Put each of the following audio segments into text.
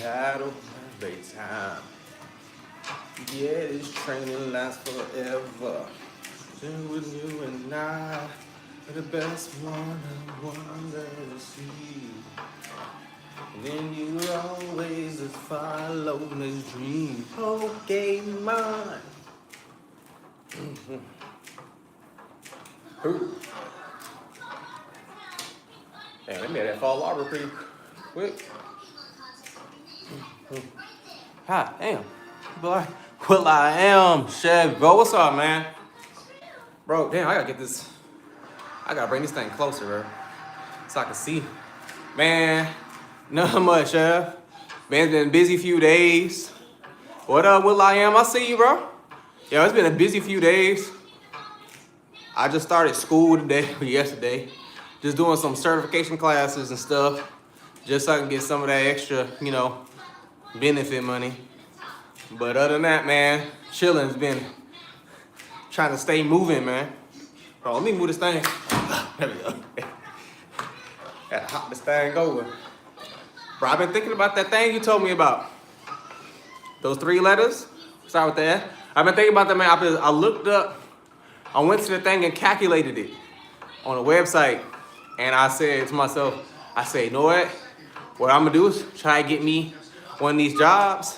I don't have a time. Yeah, this training lasts forever. With you and I, are the best one I want to see. And then you will always just follow this dream. Okay, mine. Damn, they made that fall over pretty quick. Hi, damn. Well, I am, Chef. Bro, what's up, man? Bro, damn, I gotta bring this thing closer, bro. So I can see. Man, not much, Chef. Man, it's been a busy few days. What up, Will I am? I see you, bro. Yo, it's been a busy few days. I just started school yesterday. Just doing some certification classes and stuff. Just so I can get some of that extra, benefit money. But other than that, man, chilling's been trying to stay moving, man. Bro, let me move this thing. There we go. Gotta hop this thing over. Bro, I've been thinking about that thing you told me about. Those 3 letters. Start with that. I've been thinking about that, man. I looked up, I went to the thing and calculated it on a website. And I said to myself, you know what I'm gonna do is try to get me one of these jobs,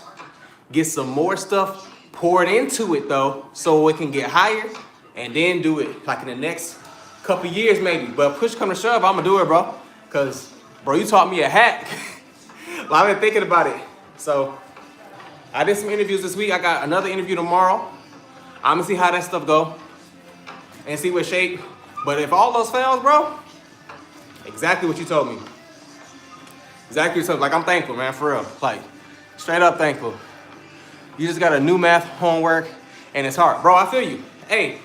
get some more stuff poured into it though, so it can get higher, and then do it like in the next couple years maybe. But push come to shove, I'm gonna do it, bro. Cause, bro, you taught me a hack. Well, I've been thinking about it. So, I did some interviews this week. I got another interview tomorrow. I'm gonna see how that stuff go and see what shape. But if all those fails, bro, exactly what you told me. Exactly what you told me. Like, I'm thankful, man, for real. Like, straight up thankful. You just got a new math homework and it's hard. Bro, I feel you. Hey,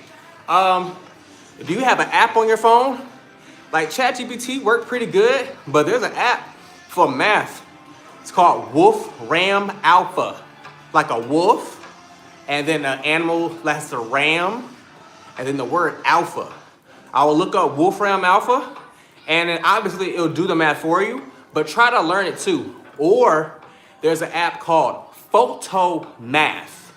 do you have an app on your phone? Like ChatGPT worked pretty good, but there's an app for math. It's called Wolfram Alpha. Like a wolf, and then an animal that's a ram, and then the word alpha. I will look up Wolfram Alpha, and then obviously it'll do the math for you, but try to learn it too. Or there's an app called Photo Math.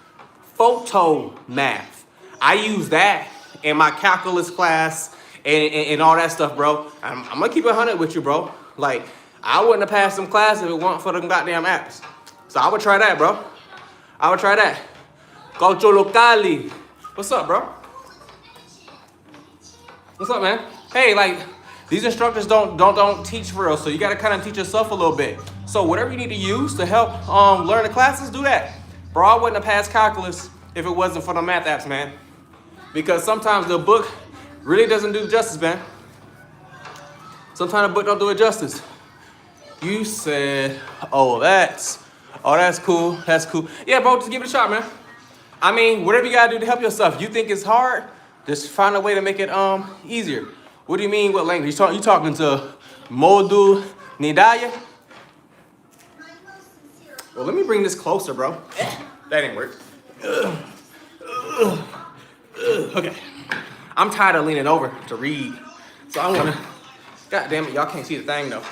Photo Math. I use that in my calculus class and all that stuff, bro. I'm gonna keep it 100 with you, bro. Like, I wouldn't have passed some class if it weren't for them goddamn apps. So I would try that, bro. I would try that. Cocho Locali. What's up, bro? What's up, man? Hey, like, these instructors don't teach for real, so you gotta kind of teach yourself a little bit. So whatever you need to use to help learn the classes, do that. Bro, I wouldn't have passed calculus if it wasn't for the math apps, man. Because sometimes the book really doesn't do justice, man. Sometimes the book don't do it justice. You said, that's cool, that's cool. Yeah, bro, just give it a shot, man. I mean, whatever you gotta do to help yourself. You think it's hard, just find a way to make it easier. What do you mean, what language? You talking to Modu Nidaya? Well, let me bring this closer, bro. That didn't work. Okay. I'm tired of leaning over to read. So I'm gonna, God damn it, y'all can't see the thing though.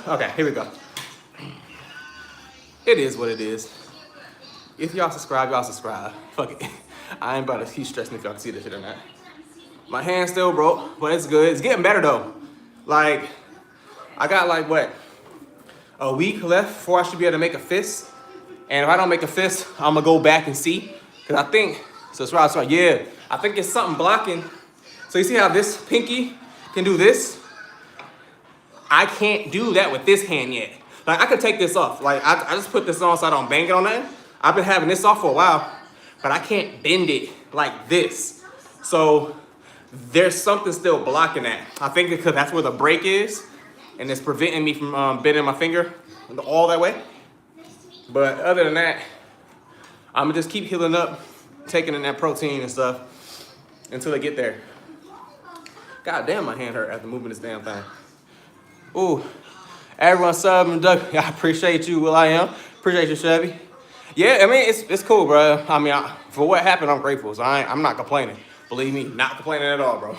Okay, here we go. It is what it is. If y'all subscribe, y'all subscribe. Fuck it. I ain't about to keep stressing if y'all can see this shit or not. My hand still broke, but it's good. It's getting better though. Like, I got like what? A week left before I should be able to make a fist. And if I don't make a fist, I'm gonna go back and see. Cause I think, so it's right, yeah. I think it's something blocking. So you see how this pinky can do this? I can't do that with this hand yet. Like, I could take this off. Like, I just put this on so I don't bang it on that. I've been having this off for a while, but I can't bend it like this. So there's something still blocking that. I think because that's where the break is, and it's preventing me from bending my finger all that way. But other than that, I'm gonna just keep healing up, taking in that protein and stuff until I get there. God damn, my hand hurt after moving this damn thing. Ooh, everyone sub and duck. I appreciate you, Will I am. Appreciate you, Chevy. Yeah, I mean, it's cool, bro. I mean, for what happened, I'm grateful. So I'm not complaining. Believe me, not complaining at all, bro.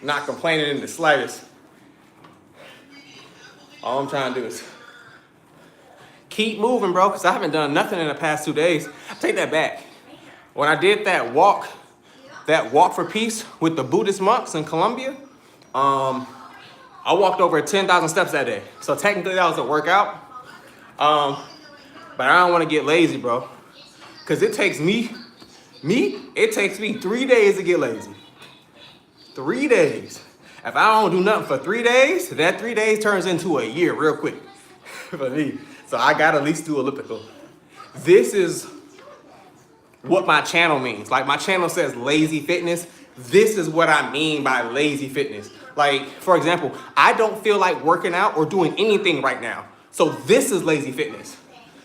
Not complaining in the slightest. All I'm trying to do is keep moving, bro, because I haven't done nothing in the past 2 days. I take that back. When I did that walk for peace with the Buddhist monks in Colombia, I walked over 10,000 steps that day. So technically that was a workout. But I don't want to get lazy, bro. Because it takes me, it takes me 3 days to get lazy. 3 days. If I don't do nothing for 3 days, that 3 days turns into a year real quick for me. So I gotta at least do elliptical. This is what my channel means. Like my channel says lazy fitness. This is what I mean by lazy fitness. Like, for example, I don't feel like working out or doing anything right now. So this is lazy fitness.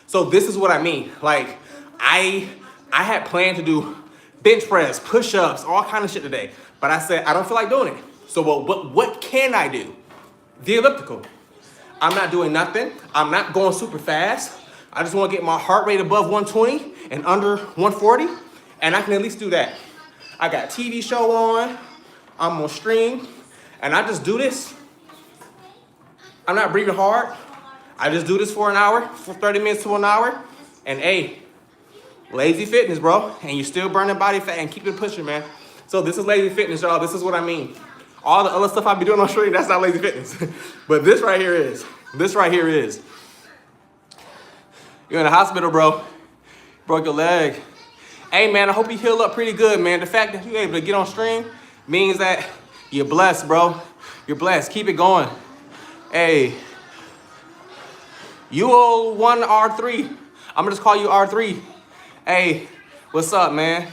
So this is what I mean. Like, I had planned to do bench press, push-ups, all kind of shit today. But I said, I don't feel like doing it. So what can I do? The elliptical. I'm not doing nothing. I'm not going super fast. I just want to get my heart rate above 120 and under 140. And I can at least do that. I got TV show on. I'm on stream. And I just do this. I'm not breathing hard. I just do this for an hour, for 30 minutes to an hour. And hey, lazy fitness, bro. And you're still burning body fat and keep it pushing, man. So this is lazy fitness, y'all. This is what I mean. All the other stuff I be doing on stream, that's not lazy fitness. But this right here is. This right here is. You're in the hospital, bro. Broke your leg. Hey, man, I hope you heal up pretty good, man. The fact that you're able to get on stream means that you're blessed, bro. You're blessed. Keep it going. Hey. UO1R3. I'm gonna just call you R3. Hey, what's up, man?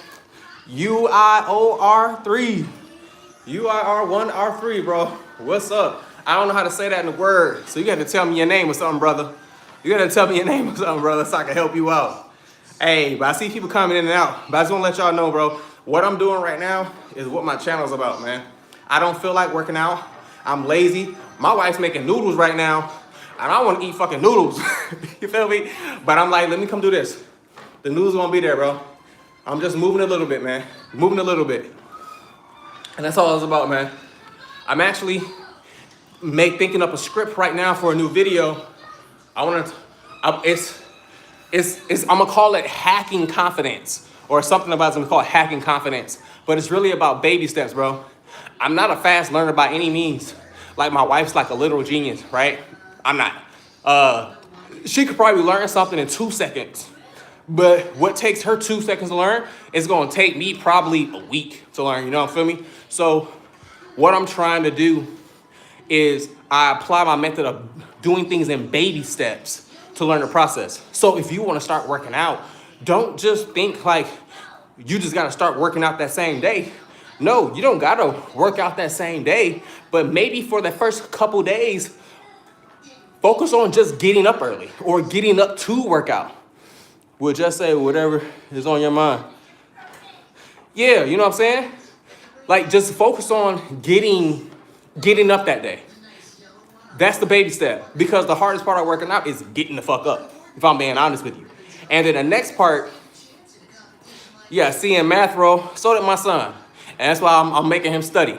UIOR3. UIR1R3, bro. What's up? I don't know how to say that in the word, so you got to tell me your name or something, brother. You got to tell me your name or something, brother, so I can help you out. Hey, but I see people coming in and out. But I just want to let y'all know, bro, what I'm doing right now is what my channel's about, man. I don't feel like working out. I'm lazy. My wife's making noodles right now, and I want to eat fucking noodles. You feel me? But I'm like, let me come do this. The noodles won't be there, bro. I'm just moving a little bit, man. Moving a little bit. And that's all it's about, man. I'm actually thinking up a script right now for a new video. I'm gonna call it hacking confidence or something about it's gonna call it hacking confidence. But it's really about baby steps, bro. I'm not a fast learner by any means. Like my wife's like a literal genius, right? I'm not. She could probably learn something in 2 seconds. But what takes her 2 seconds to learn is gonna take me probably a week to learn, you know what I feel me? So what I'm trying to do is I apply my method of doing things in baby steps to learn the process. So if you wanna start working out, don't just think like you just gotta start working out that same day. No, you don't gotta work out that same day, but maybe for the first couple days, focus on just getting up early or getting up to work out. We'll just say whatever is on your mind. Yeah, you know what I'm saying? Like just focus on getting up that day. That's the baby step. Because the hardest part of working out is getting the fuck up, if I'm being honest with you. And then the next part, yeah, seeing math, bro, so did my son. And that's why I'm making him study.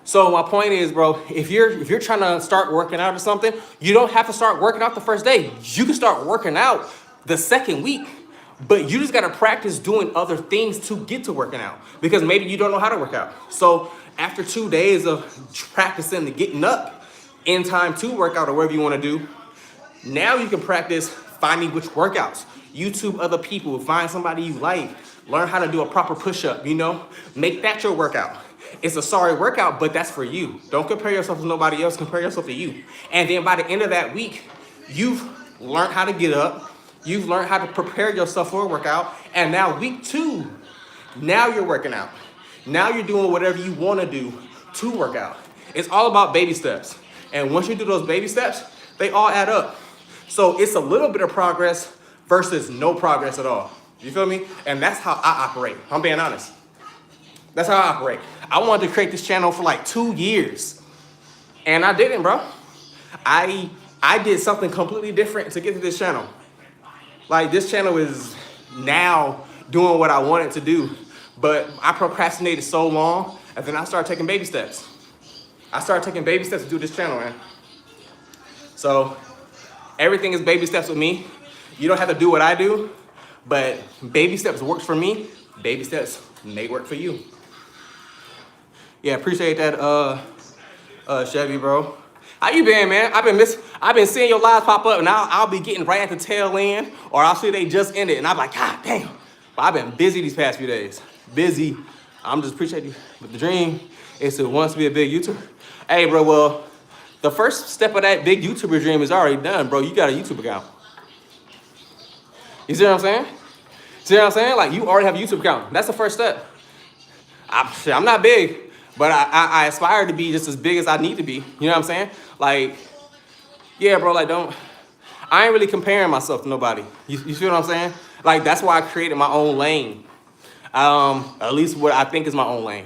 So my point is, bro, if you're trying to start working out or something, you don't have to start working out the first day. You can start working out the second week, but you just got to practice doing other things to get to working out because maybe you don't know how to work out. So after 2 days of practicing the getting up in time to work out or whatever you want to do, now you can practice finding which workouts. YouTube other people, find somebody you like, learn how to do a proper push-up, you know, make that your workout. It's a sorry workout, but that's for you. Don't compare yourself to nobody else. Compare yourself to you. And then by the end of that week, you've learned how to get up. You've learned how to prepare yourself for a workout. And now week 2, now you're working out. Now you're doing whatever you want to do to work out. It's all about baby steps. And once you do those baby steps, they all add up. So it's a little bit of progress versus no progress at all. You feel me? And that's how I operate. I'm being honest. That's how I operate. I wanted to create this channel for like 2 years. And I didn't, bro. I did something completely different to get to this channel. Like this channel is now doing what I wanted to do. But I procrastinated so long and then I started taking baby steps. I started taking baby steps to do this channel, man. So everything is baby steps with me. You don't have to do what I do, but baby steps works for me. Baby steps may work for you. Yeah, appreciate that, Chevy, bro. How you been, man? I've been seeing your lives pop up, and I'll be getting right at the tail end, or I'll see they just ended, and I'm like, God damn. But I've been busy these past few days. Busy. I'm just appreciating you. But the dream is to once be a big YouTuber. Hey, bro, well, the first step of that big YouTuber dream is already done, bro. You got a YouTube account. You see what I'm saying? See what I'm saying? Like, you already have a YouTube account. That's the first step. I'm not big, but I aspire to be just as big as I need to be. You know what I'm saying? Like, yeah, bro, like, I ain't really comparing myself to nobody. You see what I'm saying? Like, that's why I created my own lane. At least what I think is my own lane.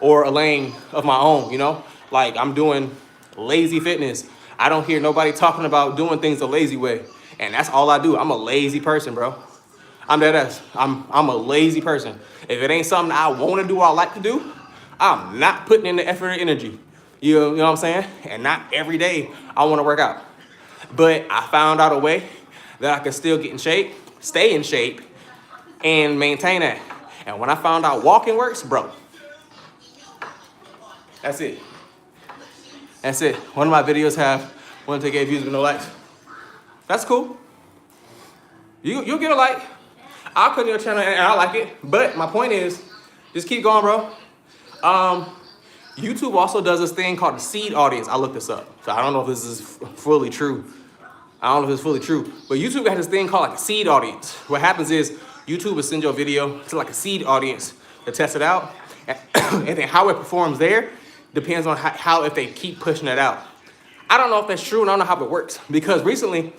Or a lane of my own, you know? Like, I'm doing lazy fitness. I don't hear nobody talking about doing things the lazy way. And that's all I do. I'm a lazy person, bro. I'm dead ass. I'm a lazy person. If it ain't something I want to do or I like to do, I'm not putting in the effort and energy. You know what I'm saying? And not every day I want to work out. But I found out a way that I can still get in shape, stay in shape, and maintain that. And when I found out walking works, bro, that's it. That's it. One of my videos have 1-8 views with no likes. That's cool. You'll get a like. I'll put in your channel and I like it. But my point is, just keep going, bro. YouTube also does this thing called the seed audience. I looked this up. So I don't know if this is fully true. I don't know if it's fully true. But YouTube has this thing called like a seed audience. What happens is YouTube will send your video to like a seed audience to test it out. And then how it performs there depends on how if they keep pushing it out. I don't know if that's true and I don't know how it works. Because recently,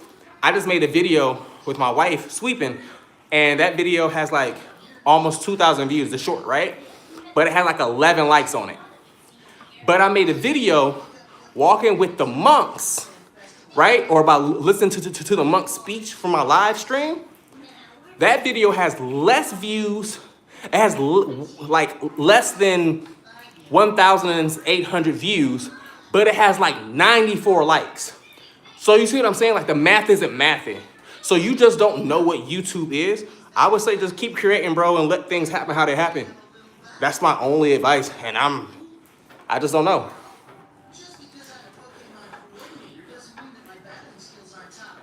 I just made a video with my wife sweeping. And that video has like almost 2,000 views, the short, right? But it had like 11 likes on it. But I made a video walking with the monks, right? Or about listening to the monk's speech from my live stream. That video has less views. It has like less than 1,800 views, but it has like 94 likes. So you see what I'm saying? Like the math isn't mathing. So you just don't know what YouTube is. I would say just keep creating, bro, and let things happen how they happen. That's my only advice, and I just don't know.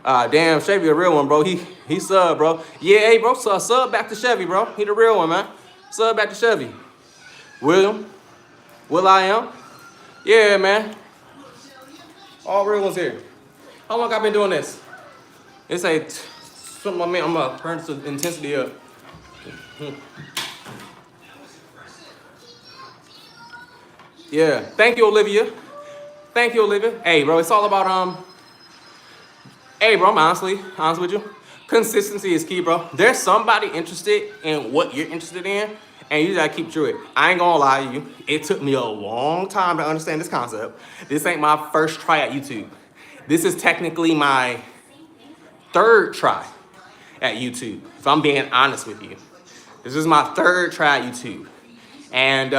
Damn, Chevy a real one, bro. He sub, bro. Yeah, hey, bro, sub back to Chevy, bro. He the real one, man. Sub back to Chevy. Will I am? Yeah, man. All real ones here. How long I been doing this? It's like something, I'm gonna turn the intensity up. Yeah, thank you, Olivia. Thank you, Olivia. Hey, bro, it's all about, hey, bro, I'm honest with you. Consistency is key, bro. There's somebody interested in what you're interested in, and you just gotta keep true it. I ain't gonna lie to you. It took me a long time to understand this concept. This ain't my first try at YouTube. This is technically my third try at YouTube, if I'm being honest with you. This is my third try at YouTube. And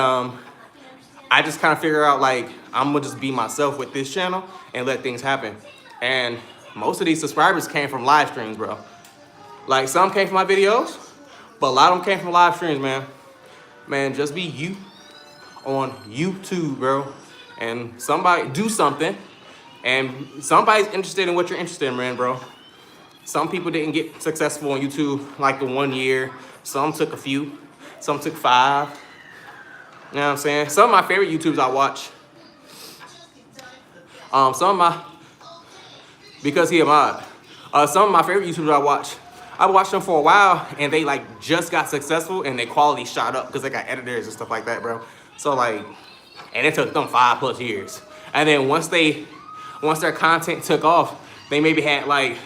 I just kind of figure out, like, I'm gonna just be myself with this channel and let things happen. And most of these subscribers came from live streams, bro. Like, some came from my videos, but a lot of them came from live streams, man. Man, just be you on YouTube, bro. And somebody do something, and somebody's interested in what you're interested in, man, bro. Some people didn't get successful on YouTube like the 1 year. Some took a few. Some took 5. You know what I'm saying? Some of my favorite YouTubers I watch. Because he a mod. Some of my favorite YouTubers I watched them for a while, and they like just got successful, and their quality shot up because they got editors and stuff like that, bro. So like, and it took them 5+ years. And then once their content took off, they maybe had like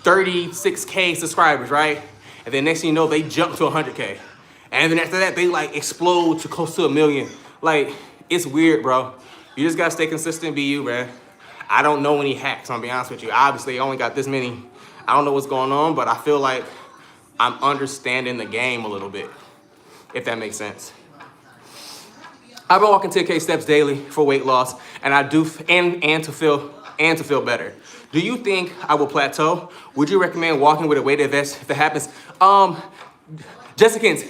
36K subscribers, right? And then next thing you know, they jumped to 100K. And then after that, they like explode to close to 1 million. Like, it's weird, bro. You just gotta stay consistent, be you, man. I don't know any hacks, I'm gonna be honest with you. Obviously, I only got this many. I don't know what's going on, but I feel like I'm understanding the game a little bit, if that makes sense. I've been walking 10K steps daily for weight loss, and I do, and to feel better. Do you think I will plateau? Would you recommend walking with a weighted vest if that happens? Jessica,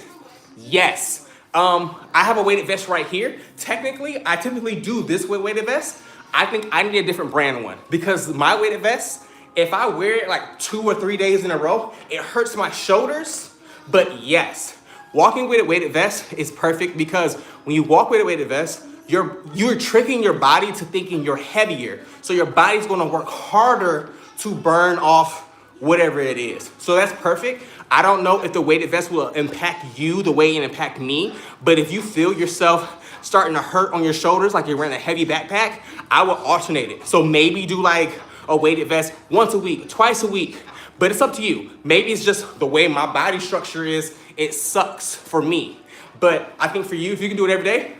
yes. I have a weighted vest right here. Technically, I typically do this with weighted vest. I think I need a different brand one because my weighted vest, if I wear it like 2 or 3 days in a row, it hurts my shoulders. But yes, walking with a weighted vest is perfect because when you walk with a weighted vest, you're tricking your body to thinking you're heavier. So your body's gonna work harder to burn off whatever it is. So that's perfect. I don't know if the weighted vest will impact you the way it impact me, but if you feel yourself starting to hurt on your shoulders like you're wearing a heavy backpack, I will alternate it. So maybe do like a weighted vest once a week, twice a week, but it's up to you. Maybe it's just the way my body structure is, it sucks for me. But I think for you, if you can do it every day,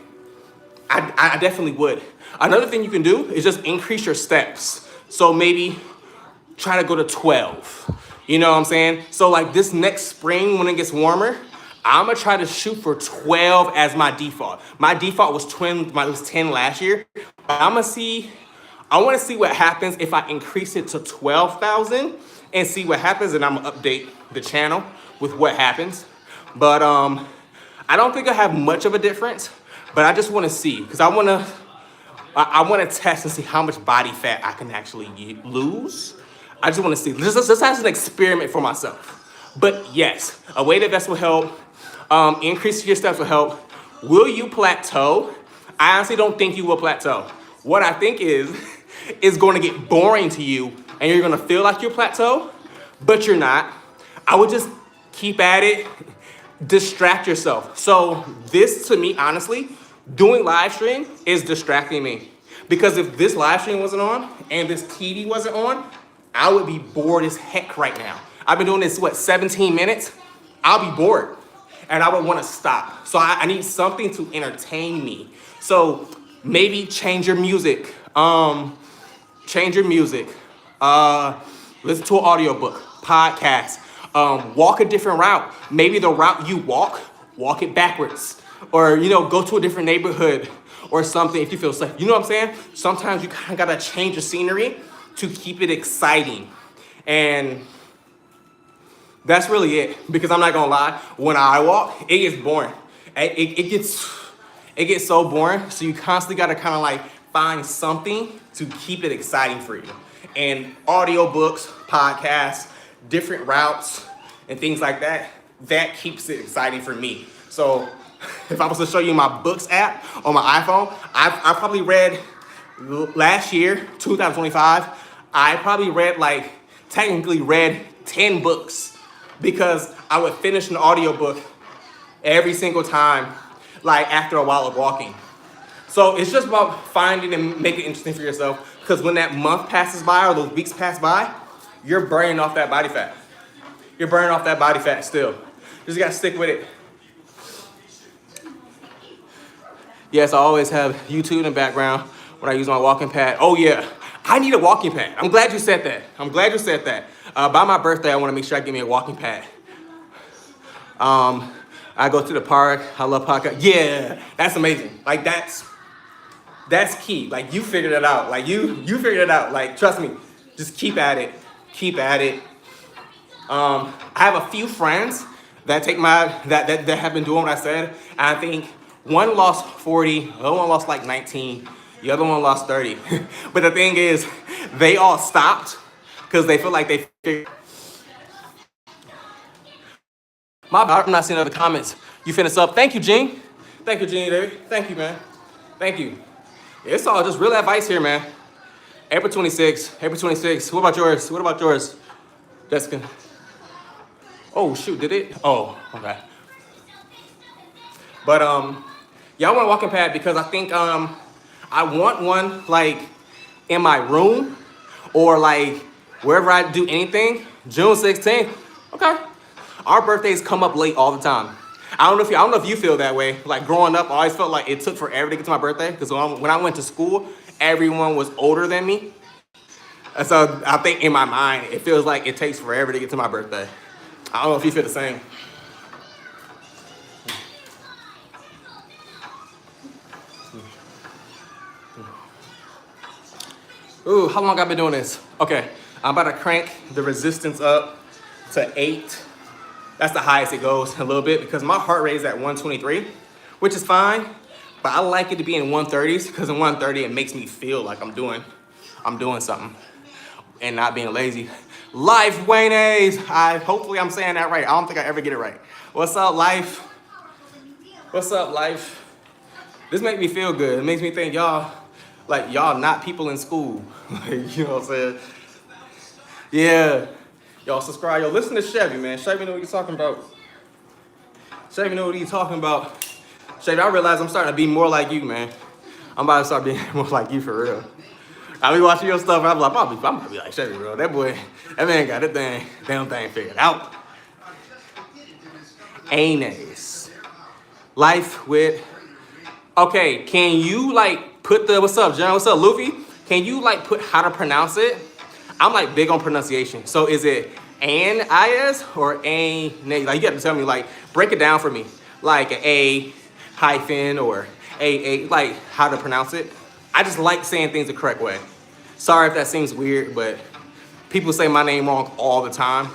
I definitely would. Another thing you can do is just increase your steps. So maybe try to go to 12. You know what I'm saying? So like this next spring when it gets warmer, I'm gonna try to shoot for 12 as my default. My default was 10 last year. I wanna see what happens if I increase it to 12,000 and see what happens, and I'm gonna update the channel with what happens. But I don't think I have much of a difference, but I just wanna see, because I wanna test and see how much body fat I can actually lose. I just wanna see, just as an experiment for myself. But yes, a weighted vest will help. Increasing your steps will help. Will you plateau? I honestly don't think you will plateau. What I think is going to get boring to you and you're going to feel like you're plateau, but you're not. I would just keep at it, distract yourself. So this to me, honestly, doing live stream is distracting me. Because if this live stream wasn't on and this TV wasn't on, I would be bored as heck right now. I've been doing this, 17 minutes? I'll be bored. And I would want to stop. So I need something to entertain me. So maybe change your music. Change your music. Listen to an audiobook, podcast. Walk a different route. Maybe the route you walk it backwards. Or, go to a different neighborhood or something if you feel safe. You know what I'm saying? Sometimes you kind of got to change the scenery to keep it exciting. And that's really it, because I'm not gonna lie, when I walk, it gets boring. It gets so boring, so you constantly gotta kind of like find something to keep it exciting for you. And audiobooks, podcasts, different routes, and things like that, that keeps it exciting for me. So if I was to show you my books app on my iPhone, I probably read last year, 2025, I probably technically read 10 books. Because I would finish an audiobook every single time, like after a while of walking. So it's just about finding and making it interesting for yourself. Because when that month passes by or those weeks pass by, you're burning off that body fat. You're burning off that body fat still. You just gotta stick with it. Yes, I always have YouTube in the background when I use my walking pad. Oh yeah, I need a walking pad. I'm glad you said that. By my birthday, I want to make sure I get me a walking pad. I go to the park. I love podcast. Yeah, that's amazing. Like that's key. Like you figured it out. Like you figured it out. Like trust me, just keep at it. Keep at it. I have a few friends that that have been doing what I said. And I think one lost 40, the other one lost like 19, the other one lost 30. But the thing is, they all stopped because they feel like they figured. I'm not seeing other comments. You finished up. Thank you, Gene. Thank you, Gene, baby. Thank you, man. Thank you. It's all just real advice here, man. April 26th. What about yours? Jessica? Oh, shoot, did it? Oh, okay. But, yeah, I want a walking pad because I think I want one, like, in my room or, like, wherever I do anything. June 16th. Okay. Our birthdays come up late all the time. I don't know if you feel that way. Like, growing up, I always felt like it took forever to get to my birthday because when I went to school, everyone was older than me. And so I think in my mind, it feels like it takes forever to get to my birthday. I don't know if you feel the same. Ooh, how long I've been doing this? Okay, I'm about to crank the resistance up to 8. That's the highest it goes a little bit because my heart rate is at 123, which is fine, but I like it to be in 130s because in 130 it makes me feel like I'm doing something and not being lazy. Life Wayne's. Hopefully I'm saying that right. I don't think I ever get it right. What's up, Life? What's up, Life? This makes me feel good. It makes me think y'all not people in school. You know what I'm saying? Yeah. Y'all subscribe. Yo, listen to Chevy, man. Chevy know what he's talking about. Chevy know what he's talking about. Chevy, I realize I'm starting to be more like you, man. I'm about to start being more like you for real. I be watching your stuff and I'm like, I'm gonna be like Chevy, bro. That man got that damn thing figured out. Anes. Life with, okay, can you like put the, what's up, John? What's up, Luffy? Can you like put how to pronounce it? I'm like big on pronunciation. So is it An-I-S or A-N? Like you got to tell me, like, break it down for me. Like an A hyphen or A, like how to pronounce it. I just like saying things the correct way. Sorry if that seems weird, but people say my name wrong all the time.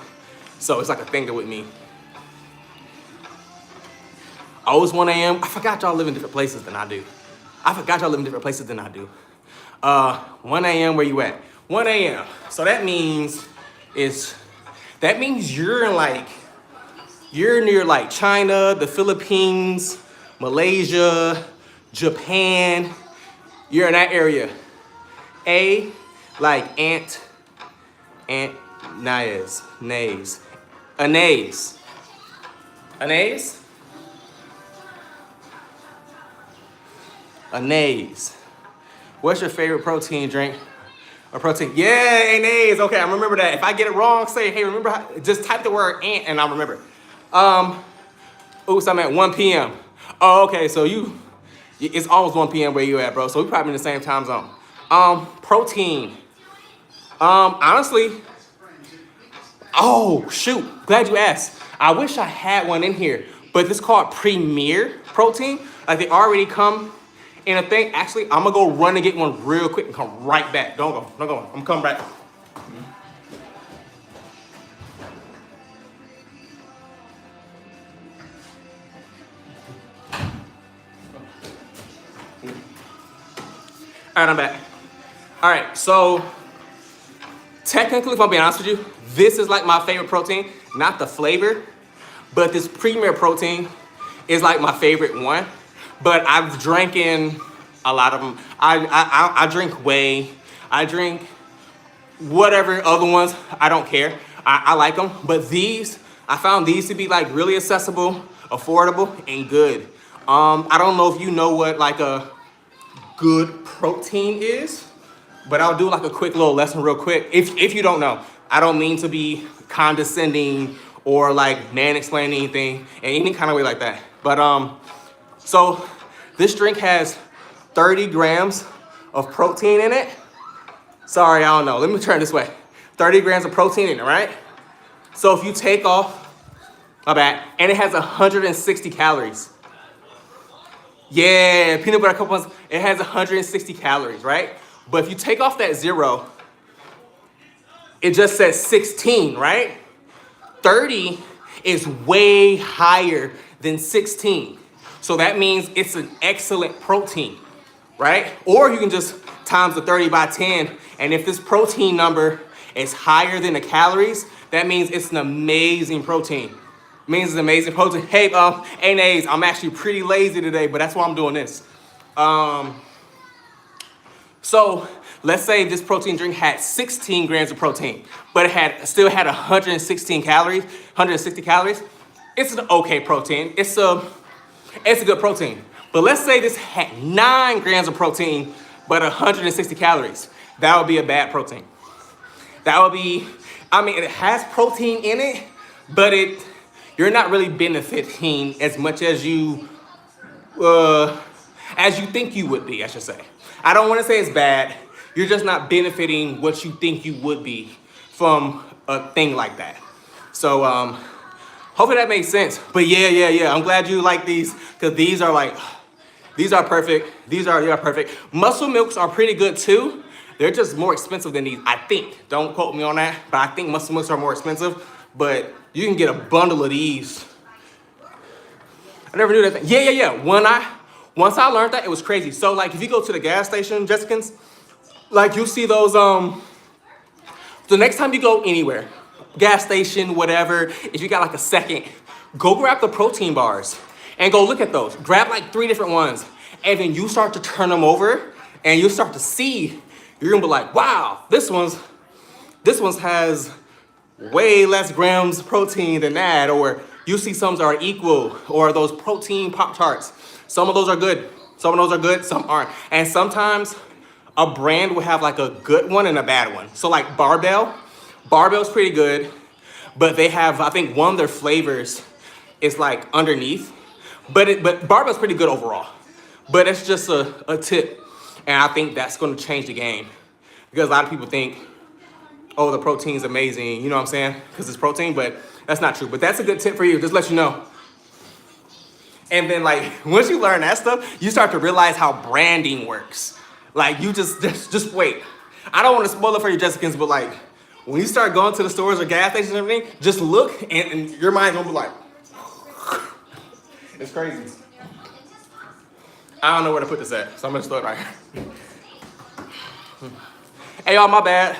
So it's like a thing with me. Oh, it's 1 a.m. I forgot y'all live in different places than I do. 1 a.m. where you at? 1 a.m. So that means you're near like China, the Philippines, Malaysia, Japan. You're in that area. A, like nays. Anase. Anase. What's your favorite protein drink? Or protein? Yeah, anase. Okay, I remember that. If I get it wrong, say, hey, remember how, just type the word ant and I'll remember. Oops, I'm at 1 p.m. Oh, okay, so it's almost 1 p.m. where you at, bro. So we probably in the same time zone. Protein. Honestly, oh, shoot. Glad you asked. I wish I had one in here, but this is called Premier Protein. Like they already come in a thing. Actually, I'm gonna go run and get one real quick and come right back. Don't go. I'm coming back. All right, I'm back. All right, so technically, if I'm being honest with you, this is like my favorite protein, not the flavor, but this Premier Protein is like my favorite one. But I've drank in a lot of them. I drink whey. I drink whatever other ones. I don't care. I like them. But these, I found these to be like really accessible, affordable, and good. I don't know if you know what like a good protein is, but I'll do like a quick little lesson real quick. If you don't know, I don't mean to be condescending or like man-explaining anything in any kind of way like that. But so this drink has 30 grams of protein in it. Sorry, I don't know. Let me turn this way. 30 grams of protein in it, right? So if you take off, my bad, and it has 160 calories. Yeah, peanut butter cup ones, it has 160 calories, right? But if you take off that 0, it just says 16, right? 30 is way higher than 16. So that means it's an excellent protein, right? Or you can just times the 30 by 10. And if this protein number is higher than the calories, that means it's an amazing protein. Means it's amazing protein. Hey, Anays, I'm actually pretty lazy today, but that's why I'm doing this. So let's say this protein drink had 16 grams of protein, but it still had 160 calories. It's an okay protein. It's a good protein. But let's say this had 9 grams of protein, but 160 calories. That would be a bad protein. That would be, I mean, it has protein in it, but you're not really benefiting as much as you think you would be, I should say. I don't want to say it's bad. You're just not benefiting what you think you would be from a thing like that. So hopefully that makes sense. But yeah. I'm glad you like these because these are perfect. These are perfect. Muscle milks are pretty good too. They're just more expensive than these, I think. Don't quote me on that, but I think muscle milks are more expensive. But you can get a bundle of these. I never knew that thing. Yeah. Once I learned that, it was crazy. So like if you go to the gas station, Jessicans, like you see those, the next time you go anywhere, gas station, whatever, if you got like a second, go grab the protein bars and go look at those. Grab like 3 different ones. And then you start to turn them over and you start to see, you're gonna be like, wow, this one's has way less grams protein than that. Or you see some that are equal, or those protein Pop-Tarts. Some of those are good. Some of those are good, some aren't. And sometimes a brand will have like a good one and a bad one. So like Barbell's pretty good, but they have, I think one of their flavors is like underneath. But Barbell's pretty good overall. But it's just a tip. And I think that's gonna change the game. Because a lot of people think, oh, the protein's amazing, you know what I'm saying? Because it's protein, but that's not true. But that's a good tip for you, just let you know. And then like, once you learn that stuff, you start to realize how branding works. Like you just wait. I don't want to spoil it for you, Jessicans, but like, when you start going to the stores or gas stations and everything, just look and your mind's gonna be like, it's crazy. I don't know where to put this at, so I'm gonna throw it right here. Hey y'all, my bad.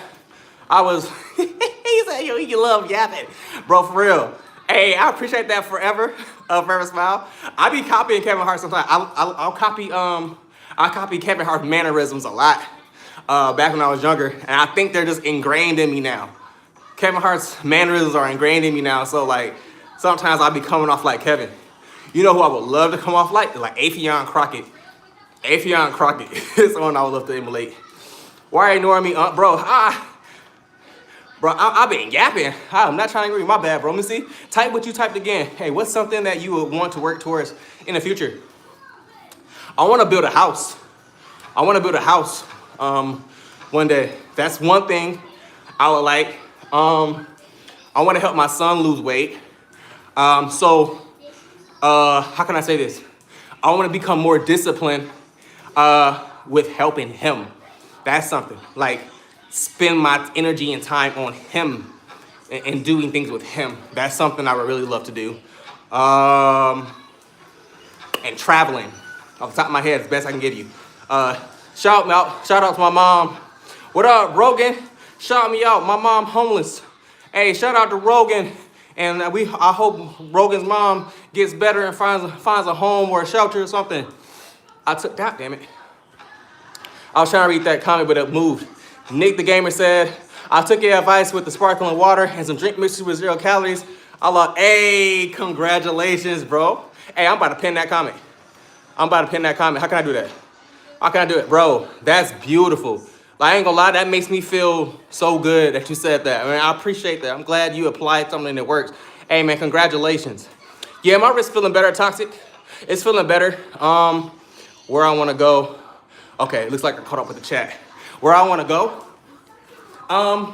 I was, he said, yo, you love yapping. Bro, for real. Hey, I appreciate that forever. Forever smile. I be copying Kevin Hart sometimes. I'll copy Kevin Hart's mannerisms a lot back when I was younger. And I think they're just ingrained in me now. Kevin Hart's mannerisms are ingrained in me now. So like, sometimes I'll be coming off like Kevin. You know who I would love to come off like? Like Affion Crockett. Affion Crockett is someone I would love to emulate. Why are you ignoring me? Bro, I've been yapping. I'm not trying to agree. My bad, bro. Let me see. Type what you typed again. Hey, what's something that you would want to work towards in the future? I want to build a house. I want to build a house one day. That's one thing I would like. I want to help my son lose weight. How can I say this? I want to become more disciplined with helping him. That's something. Like, spend my energy and time on him and doing things with him. That's something I would really love to do. And traveling. Off the top of my head, it's the best I can give you. Shout out to my mom. What up, Rogan? Shout me out. My mom homeless. Hey, shout out to Rogan. And I hope Rogan's mom gets better and finds a home or a shelter or something. God damn it. I was trying to read that comment, but it moved. Nick the Gamer said, I took your advice with the sparkling water and some drink mixes with 0 calories. I love, hey, congratulations, bro. Hey, I'm about to pin that comment. How can I do that? How can I do it? Bro, that's beautiful. Like, I ain't gonna lie, that makes me feel so good that you said that. I mean, I appreciate that. I'm glad you applied something that works. Hey, man, congratulations. Yeah, my wrist feeling better, Toxic. It's feeling better. Where I wanna go. Okay, it looks like I caught up with the chat. Where I wanna go? I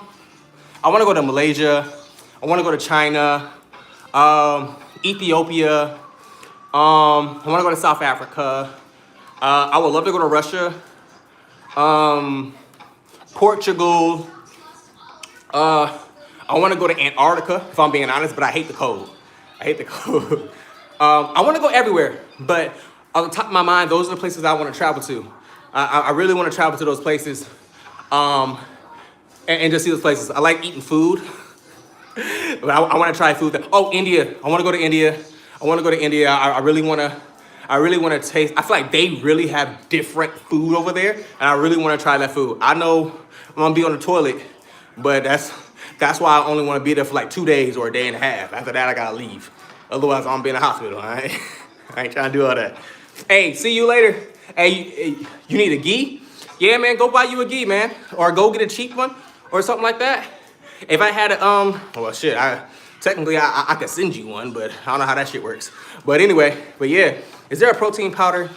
wanna go to Malaysia. I wanna go to China, Ethiopia. I wanna go to South Africa. I would love to go to Russia. Portugal. I want to go to Antarctica, if I'm being honest, but I hate the cold. I want to go everywhere, but on the top of my mind, those are the places I want to travel to. I really want to travel to those places and just see those places. I like eating food. But I want to try food. India. I want to go to India. I really want to taste. I feel like they really have different food over there, and I really want to try that food. I know I'm gonna be on the toilet, but that's why I only want to be there for like 2 days or a day and a half. After that, I gotta leave. Otherwise, I'm gonna be in the hospital. All right? I ain't trying to do all that. Hey, see you later. Hey, you need a gi? Yeah, man, go buy you a gi, man, or go get a cheap one or something like that. If I had technically I could send you one, but I don't know how that shit works. But anyway, yeah. Is there a protein powder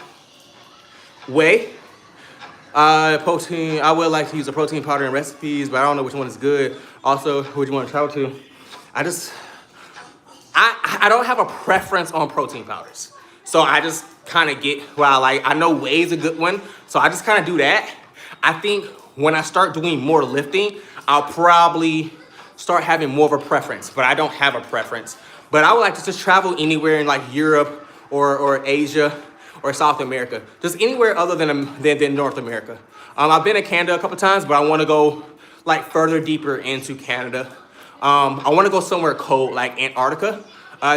whey? Protein, I would like to use a protein powder in recipes, but I don't know which one is good. Also, who would you want to travel to? I don't have a preference on protein powders. So I just kind of get what I like. I know whey is a good one, so I just kind of do that. I think when I start doing more lifting, I'll probably start having more of a preference, but I don't have a preference. But I would like to just travel anywhere in like Europe or Asia or South America, just anywhere other than North America. I've been to Canada a couple times, but I want to go like further deeper into Canada. I want to go somewhere cold like Antarctica,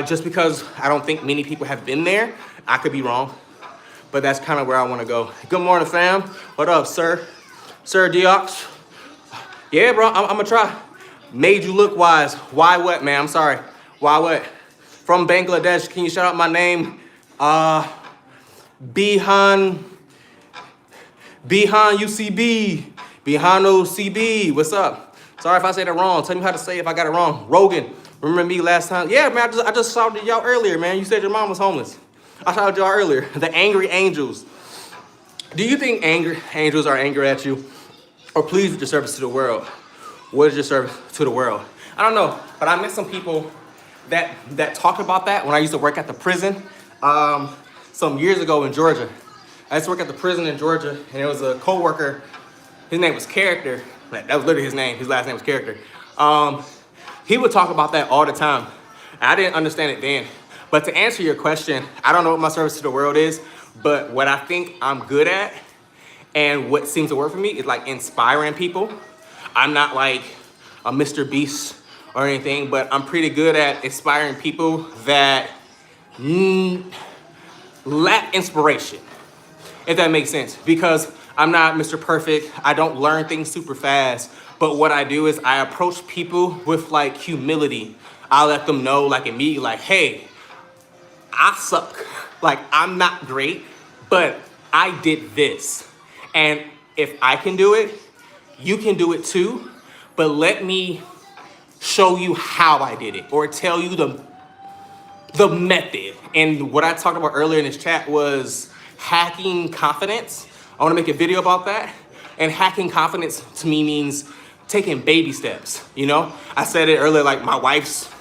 just because I don't think many people have been there. I could be wrong, but that's kind of where I want to go. Good morning, fam. What up, sir? Sir Deox? Yeah, bro, I'm gonna try. Made you look wise. Why what, man? I'm sorry. Why what? From Bangladesh, can you shout out my name? Bihan UCB. Bihano CB. What's up? Sorry if I said it wrong. Tell me how to say it if I got it wrong. Rogan. Remember me last time? Yeah, man, I just shouted y'all earlier, man. You said your mom was homeless. I shouted y'all earlier. The angry angels. Do you think angry angels are angry at you or pleased with your service to the world? What is your service to the world? I don't know, but I met some people that talked about that when I used to work at the prison some years ago in Georgia. I used to work at the prison in Georgia, and there was a coworker. His name was Character. That was literally his name. His last name was Character. He would talk about that all the time. I didn't understand it then. But to answer your question, I don't know what my service to the world is, but what I think I'm good at and what seems to work for me is like inspiring people. I'm not like a Mr. Beast or anything, but I'm pretty good at inspiring people that lack inspiration, if that makes sense. Because I'm not Mr. Perfect. I don't learn things super fast. But what I do is I approach people with like humility. I let them know like immediately, like, hey, I suck. Like, I'm not great, but I did this. And if I can do it, you can do it too. But let me show you how I did it or tell you the method. And what I talked about earlier in this chat was hacking confidence. I want to make a video about that. And hacking confidence to me means taking baby steps. You know, I said it earlier, like my wife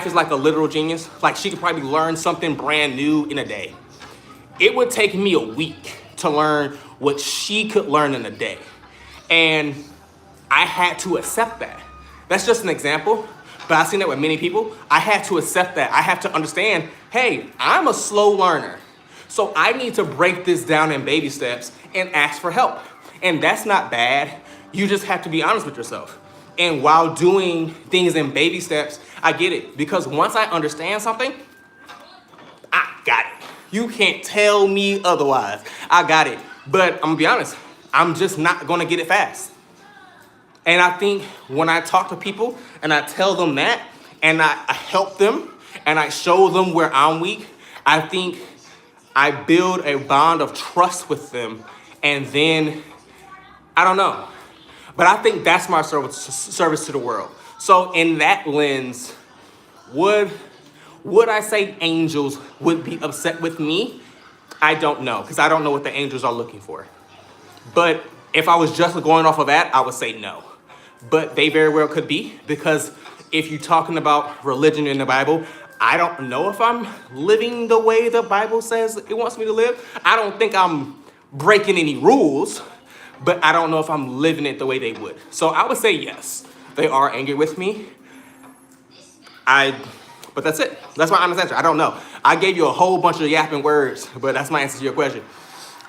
is like a literal genius. Like she could probably learn something brand new in a day. It would take me a week to learn what she could learn in a day. And I had to accept that. That's just an example, but I've seen that with many people. I had to accept that. I have to understand, hey, I'm a slow learner. So I need to break this down in baby steps and ask for help. And that's not bad. You just have to be honest with yourself. And while doing things in baby steps, I get it. Because once I understand something, I got it. You can't tell me otherwise. I got it. But I'm gonna be honest, I'm just not gonna get it fast. And I think when I talk to people and I tell them that and I help them and I show them where I'm weak, I think I build a bond of trust with them. And then, I don't know. But I think that's my service to the world. So in that lens, would I say angels would be upset with me? I don't know, because I don't know what the angels are looking for. But if I was just going off of that, I would say no. But they very well could be, because if you're talking about religion in the Bible, I don't know if I'm living the way the Bible says it wants me to live. I don't think I'm breaking any rules, but I don't know if I'm living it the way they would. So I would say yes, they are angry with me. But that's it. That's my honest answer. I don't know. I gave you a whole bunch of yapping words, but that's my answer to your question.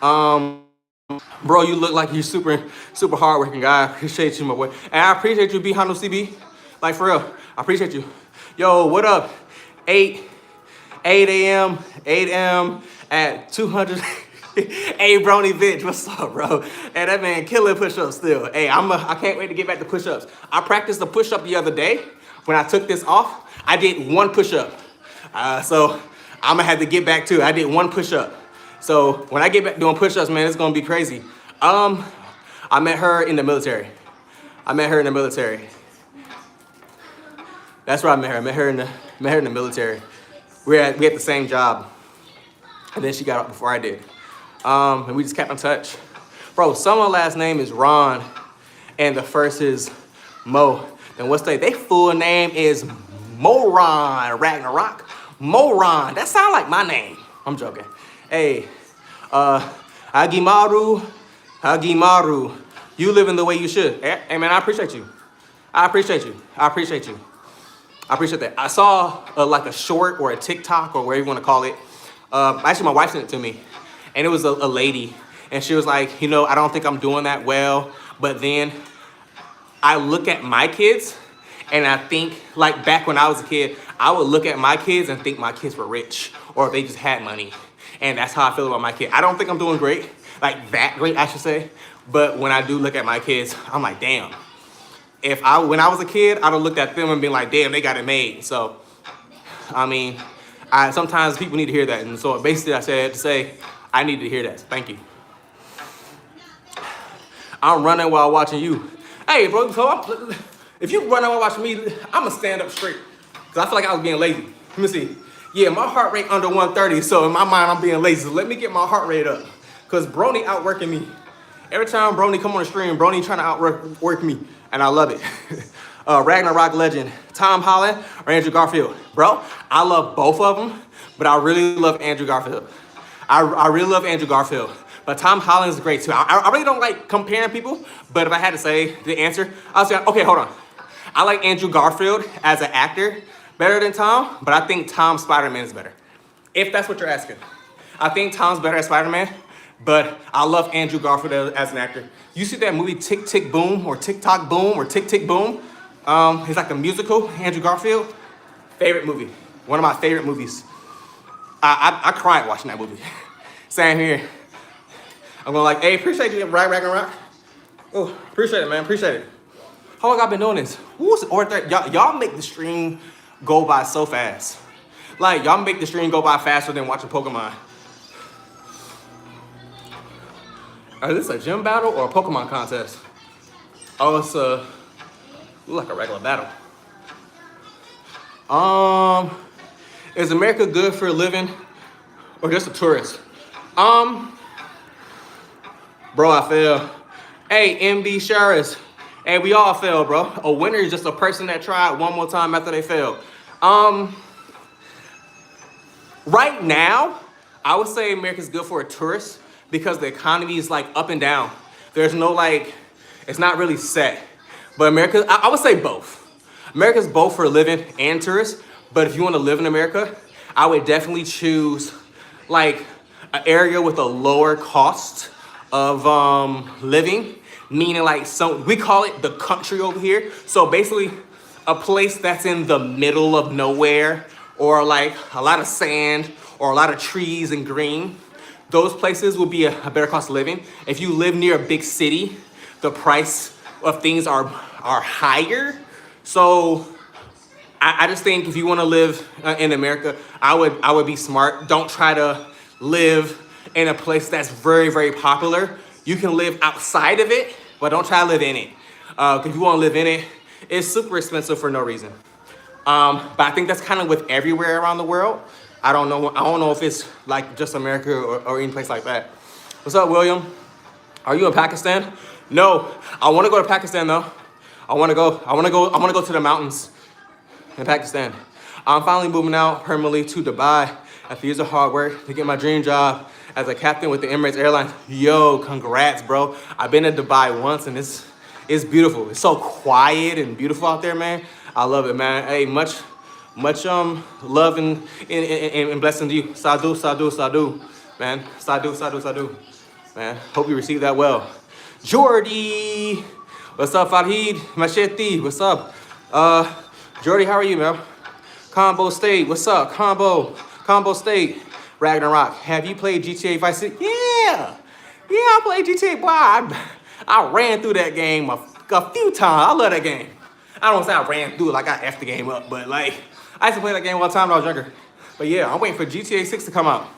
Bro, you look like you're super hardworking guy. I appreciate you, my boy. And I appreciate you, Bihano CB. Like, for real, I appreciate you. Yo, what up? 8 a.m. at 200. Hey, Brony bitch, what's up, bro? Hey, that man killing push-ups still. Hey, I can't wait to get back to push-ups. I practiced the push-up the other day. When I took this off, I did one push-up. So I'm gonna have to get back to it. I did one push-up. So when I get back doing push-ups, man, it's gonna be crazy. I met her in the military. That's where I met her. I met her in the military. We had the same job. And then she got out before I did. And we just kept in touch. Bro, someone's last name is Ron, and the first is Mo. And what's they full name is Moron Ragnarok. Moron, that sounds like my name. I'm joking. Hey, Hagimaru, You living the way you should. Hey, man, I appreciate you. I appreciate you. I appreciate you. I appreciate that. I saw like a short or a TikTok or whatever you want to call it. Actually, my wife sent it to me. And it was a lady. And she was like, you know, I don't think I'm doing that well. But then I look at my kids and I think, like back when I was a kid, I would look at my kids and think my kids were rich or they just had money. And that's how I feel about my kid. I don't think I'm doing great, like that great, I should say. But when I do look at my kids, I'm like, damn. When I was a kid, I'd have looked at them and been like, damn, they got it made. So, I mean, sometimes people need to hear that. And so basically I said to say, I need to hear that. So thank you. I'm running while watching you. Hey, bro, so if you run while watching me, I'm going to stand up straight. Because I feel like I was being lazy. Let me see. Yeah, my heart rate under 130, so in my mind, I'm being lazy. So let me get my heart rate up. Because Brony outworking me. Every time Brony come on the stream, Brony trying to outwork me. And I love it. Ragnarok legend, Tom Holland or Andrew Garfield? Bro, I love both of them, but I really love Andrew Garfield. I really love Andrew Garfield. But Tom Holland is great too. I really don't like comparing people, but if I had to say the answer, I'll say, okay, hold on. I like Andrew Garfield as an actor better than Tom, but I think Tom's Spider-Man is better. If that's what you're asking. I think Tom's better as Spider-Man, but I love Andrew Garfield as an actor. You see that movie Tick Tick Boom or TikTok Boom or Tick Tick Boom? It's like a musical, Andrew Garfield. Favorite movie. One of my favorite movies. I cried watching that movie. Same here. I'm going like, hey, appreciate you, Ragnarok. Oh, appreciate it, man, appreciate it. How long I been doing this? Y'all make the stream go by so fast. Like, y'all make the stream go by faster than watching Pokemon. Is this a gym battle or a Pokemon contest? Oh, it's look like a regular battle. Is America good for a living or just a tourist? Bro, I fail. Hey, MB Sharis. Hey, we all fail, bro. A winner is just a person that tried one more time after they failed. Right now, I would say America's good for a tourist because the economy is like up and down. There's no like, it's not really set. But America, I would say both. America's both for a living and tourists. But if you want to live in America, I would definitely choose like an area with a lower cost of living, meaning like we call it the country over here. So basically a place that's in the middle of nowhere or like a lot of sand or a lot of trees and green. Those places will be a better cost of living. If you live near a big city, the price of things are higher. So I just think if you want to live in America, I would be smart. Don't try to live in a place that's very, very popular. You can live outside of it, but don't try to live in it. If you want to live in it, it's super expensive for no reason. But I think that's kind of with everywhere around the world. I don't know if it's like just America or any place like that. What's up, William? Are you in Pakistan? No, I want to go to Pakistan though. I want to go to the mountains in Pakistan. I'm finally moving out permanently to Dubai after years of hard work to get my dream job as a captain with the Emirates Airlines. Yo, congrats, bro. I've been to Dubai once and it's beautiful. It's so quiet and beautiful out there, man. I love it, man. Hey, much love and blessing to you. Sadhu, sadhu, sadhu, man. Sadhu, sadhu, sadhu, man. Hope you receive that well. Jordy, what's up, Farhid? Machete, what's up? Jordy, how are you, man? Combo State, what's up? Combo State. Ragnarok, have you played GTA Vice City? Yeah, I played GTA. Boy, I ran through that game a few times. I love that game. I don't say I ran through it like I effed the game up, but like, I used to play that game all the time when I was younger. But yeah, I'm waiting for GTA 6 to come out.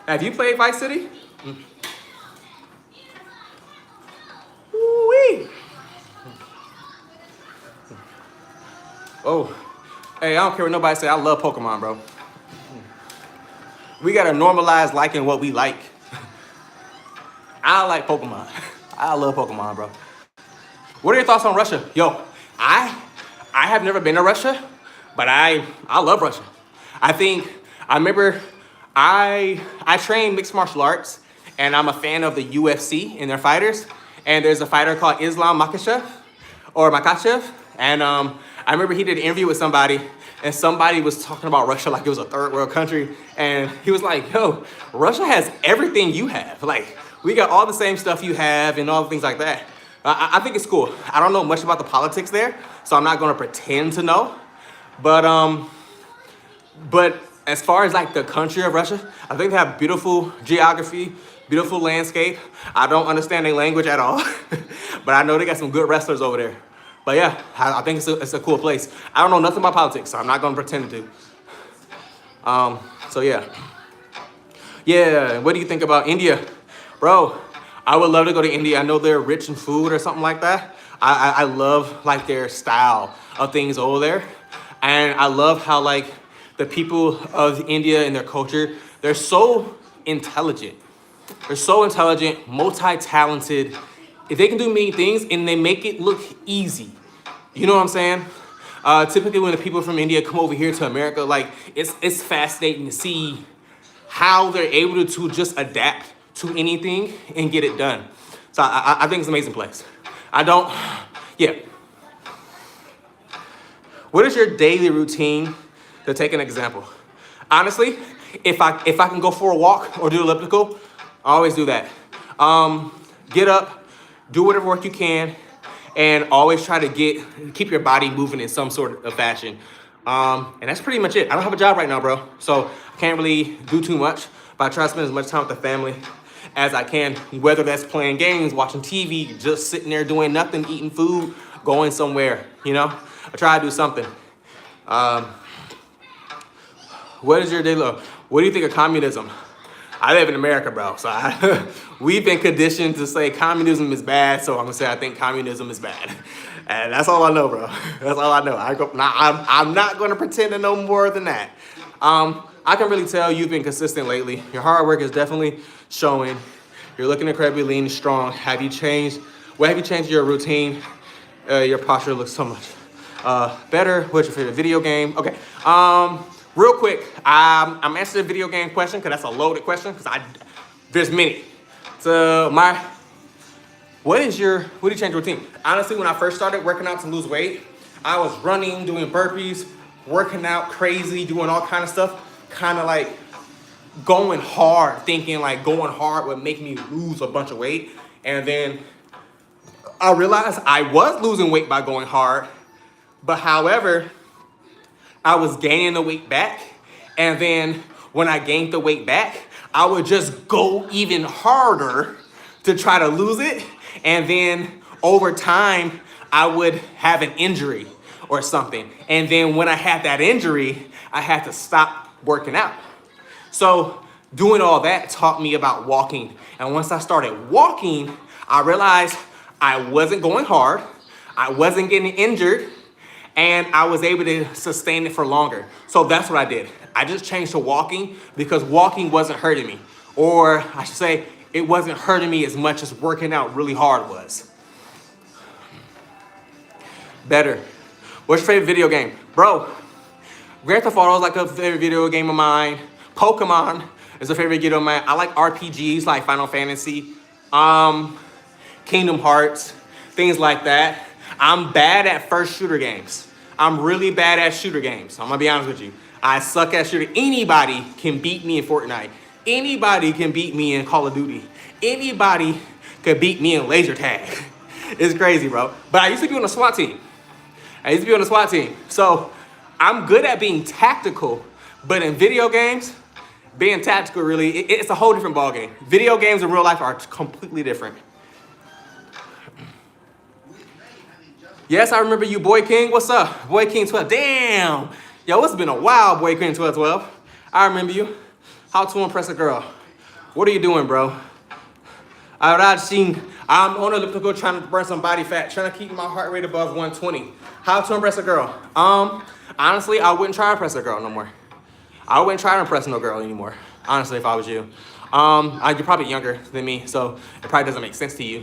Have you played Vice City? Woo-wee. Oh, hey, I don't care what nobody say. I love Pokemon, bro. We gotta normalize liking what we like. I like Pokemon. I love Pokemon, bro. What are your thoughts on Russia? Yo, I have never been to Russia, but I love Russia. I remember I trained mixed martial arts and I'm a fan of the UFC and their fighters. And there's a fighter called Islam Makhachev, and I remember he did an interview with somebody, and somebody was talking about Russia like it was a third world country, and he was like, yo, Russia has everything you have. Like, we got all the same stuff you have and all the things like that. I think it's cool. I don't know much about the politics there, so I'm not gonna pretend to know. But as far as like the country of Russia, I think they have beautiful geography, beautiful landscape. I don't understand their language at all, but I know they got some good wrestlers over there. But yeah, I think it's a cool place. I don't know nothing about politics, so I'm not gonna pretend to. So yeah. Yeah, what do you think about India? Bro, I would love to go to India. I know they're rich in food or something like that. I love like their style of things over there. And I love how like the people of India and their culture, they're so intelligent. They're so intelligent, multi-talented. If they can do many things and they make it look easy. You know what I'm saying? Typically when the people from India come over here to America, like it's fascinating to see how they're able to just adapt to anything and get it done. So I think it's an amazing place. Yeah. What is your daily routine, to take an example? Honestly, if I can go for a walk or do elliptical, I always do that. Get up, do whatever work you can, and always try to keep your body moving in some sort of fashion. And that's pretty much it. I don't have a job right now, bro, so I can't really do too much, but I try to spend as much time with the family as I can, whether that's playing games, watching TV, just sitting there doing nothing, eating food, going somewhere, you know? I try to do something. What is your daily life? What do you think of communism? I live in America, bro, so we've been conditioned to say communism is bad, so I'm gonna say I think communism is bad. And that's all I know, bro. That's all I know. I'm not gonna pretend to know more than that. I can really tell you've been consistent lately. Your hard work is definitely showing. You're looking incredibly lean and strong. What have you changed your routine? Your posture looks so much better. What's your favorite video game? Okay. Real quick, I'm answering the video game question because that's a loaded question because there's many. So what do you change your routine? Honestly, when I first started working out to lose weight, I was running, doing burpees, working out crazy, doing all kind of stuff, kind of like going hard, thinking like going hard would make me lose a bunch of weight. And then I realized I was losing weight by going hard, but however, I was gaining the weight back. And then when I gained the weight back, I would just go even harder to try to lose it. And then over time, I would have an injury or something. And then when I had that injury, I had to stop working out. So doing all that taught me about walking. And once I started walking, I realized I wasn't going hard, I wasn't getting injured, and I was able to sustain it for longer. So that's what I did. I just changed to walking because walking wasn't hurting me. Or I should say, it wasn't hurting me as much as working out really hard was. Better. What's your favorite video game? Bro, Grand Theft Auto is like a favorite video game of mine. Pokemon is a favorite video of mine. I like RPGs like Final Fantasy, Kingdom Hearts, things like that. I'm bad at first shooter games. I'm really bad at shooter games. I'm gonna be honest with you. I suck at shooter. Anybody can beat me in Fortnite. Anybody can beat me in Call of Duty. Anybody could beat me in laser tag. It's crazy, bro. But I used to be on a SWAT team. So I'm good at being tactical, but in video games, being tactical really, it's a whole different ballgame. Video games in real life are completely different. Yes, I remember you, Boy King. What's up? Boy King 12. Damn. Yo, it's been a while, Boy King 1212. I remember you. How to impress a girl. What are you doing, bro? I'm on elliptical trying to burn some body fat, trying to keep my heart rate above 120. How to impress a girl? Honestly, I wouldn't try to impress a girl no more. I wouldn't try to impress no girl anymore, honestly, if I was you. You're probably younger than me, so it probably doesn't make sense to you.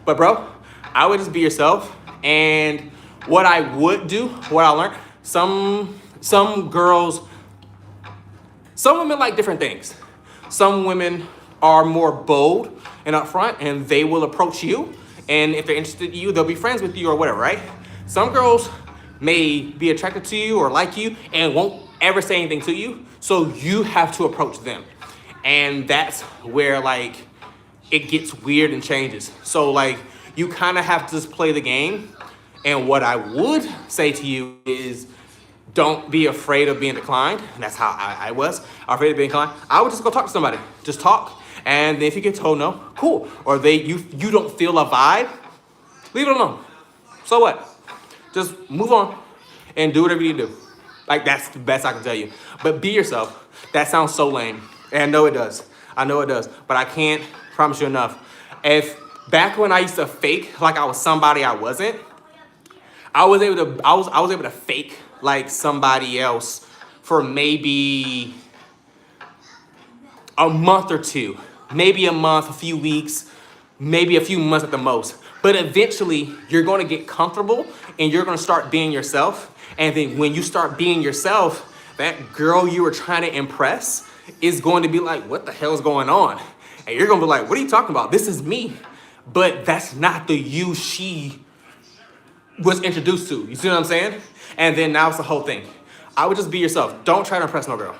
But bro, I would just be yourself. And what I would do, what I learned, some women like different things. Some women are more bold and upfront, and they will approach you. And if they're interested in you, they'll be friends with you or whatever, right? Some girls may be attracted to you or like you and won't ever say anything to you. So you have to approach them. And that's where like it gets weird and changes. So like you kind of have to just play the game. And what I would say to you is don't be afraid of being declined. And that's how I was. Afraid of being declined. I would just go talk to somebody. Just talk. And if you get told no, cool. Or you don't feel a vibe, leave it alone. So what? Just move on and do whatever you do. Like that's the best I can tell you. But be yourself. That sounds so lame. And I know it does. I know it does. But I can't promise you enough. If back when I used to fake like I was somebody I wasn't, I was able to fake like somebody else for maybe a month or two, maybe a month, a few weeks, maybe a few months at the most. But eventually you're going to get comfortable and you're going to start being yourself. And then when you start being yourself, that girl you were trying to impress is going to be like, what the hell is going on? And you're going to be like, what are you talking about? This is me. But that's not the you she was introduced to. You see what I'm saying? And then now it's the whole thing. I would just be yourself. Don't try to impress no girl.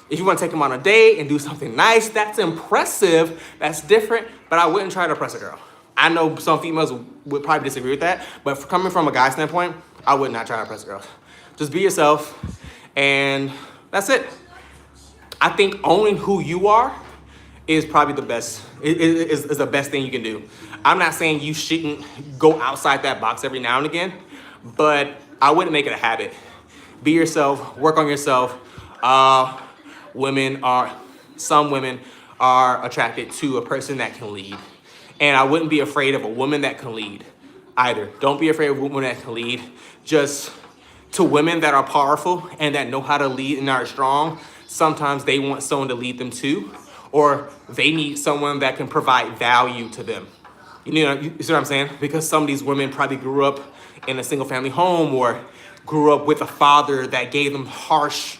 If you want to take them on a date and do something nice, that's impressive. That's different. But I wouldn't try to impress a girl. I know some females would probably disagree with that. But coming from a guy standpoint, I would not try to impress a girl. Just be yourself. And that's it. I think owning who you are is probably the best. Is the best thing you can do. I'm not saying you shouldn't go outside that box every now and again, but I wouldn't make it a habit. Be yourself, work on yourself. Some women are attracted to a person that can lead. And I wouldn't be afraid of a woman that can lead either. Don't be afraid of a woman that can lead. Just to women that are powerful and that know how to lead and are strong, sometimes they want someone to lead them too, or they need someone that can provide value to them. You see what I'm saying? Because some of these women probably grew up in a single family home or grew up with a father that gave them harsh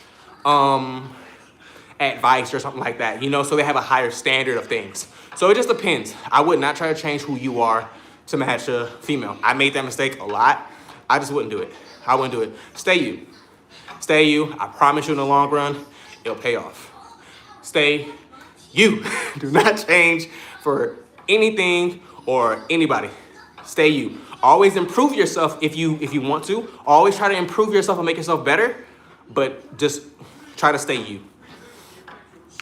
advice or something like that, so they have a higher standard of things. So it just depends. I would not try to change who you are to match a female. I made that mistake a lot. I just wouldn't do it. I wouldn't do it. Stay you. Stay you. I promise you in the long run, it'll pay off. Stay you. Do not change for anything or anybody. Stay you. Always improve yourself if you want to. Always try to improve yourself and make yourself better, but just try to stay you.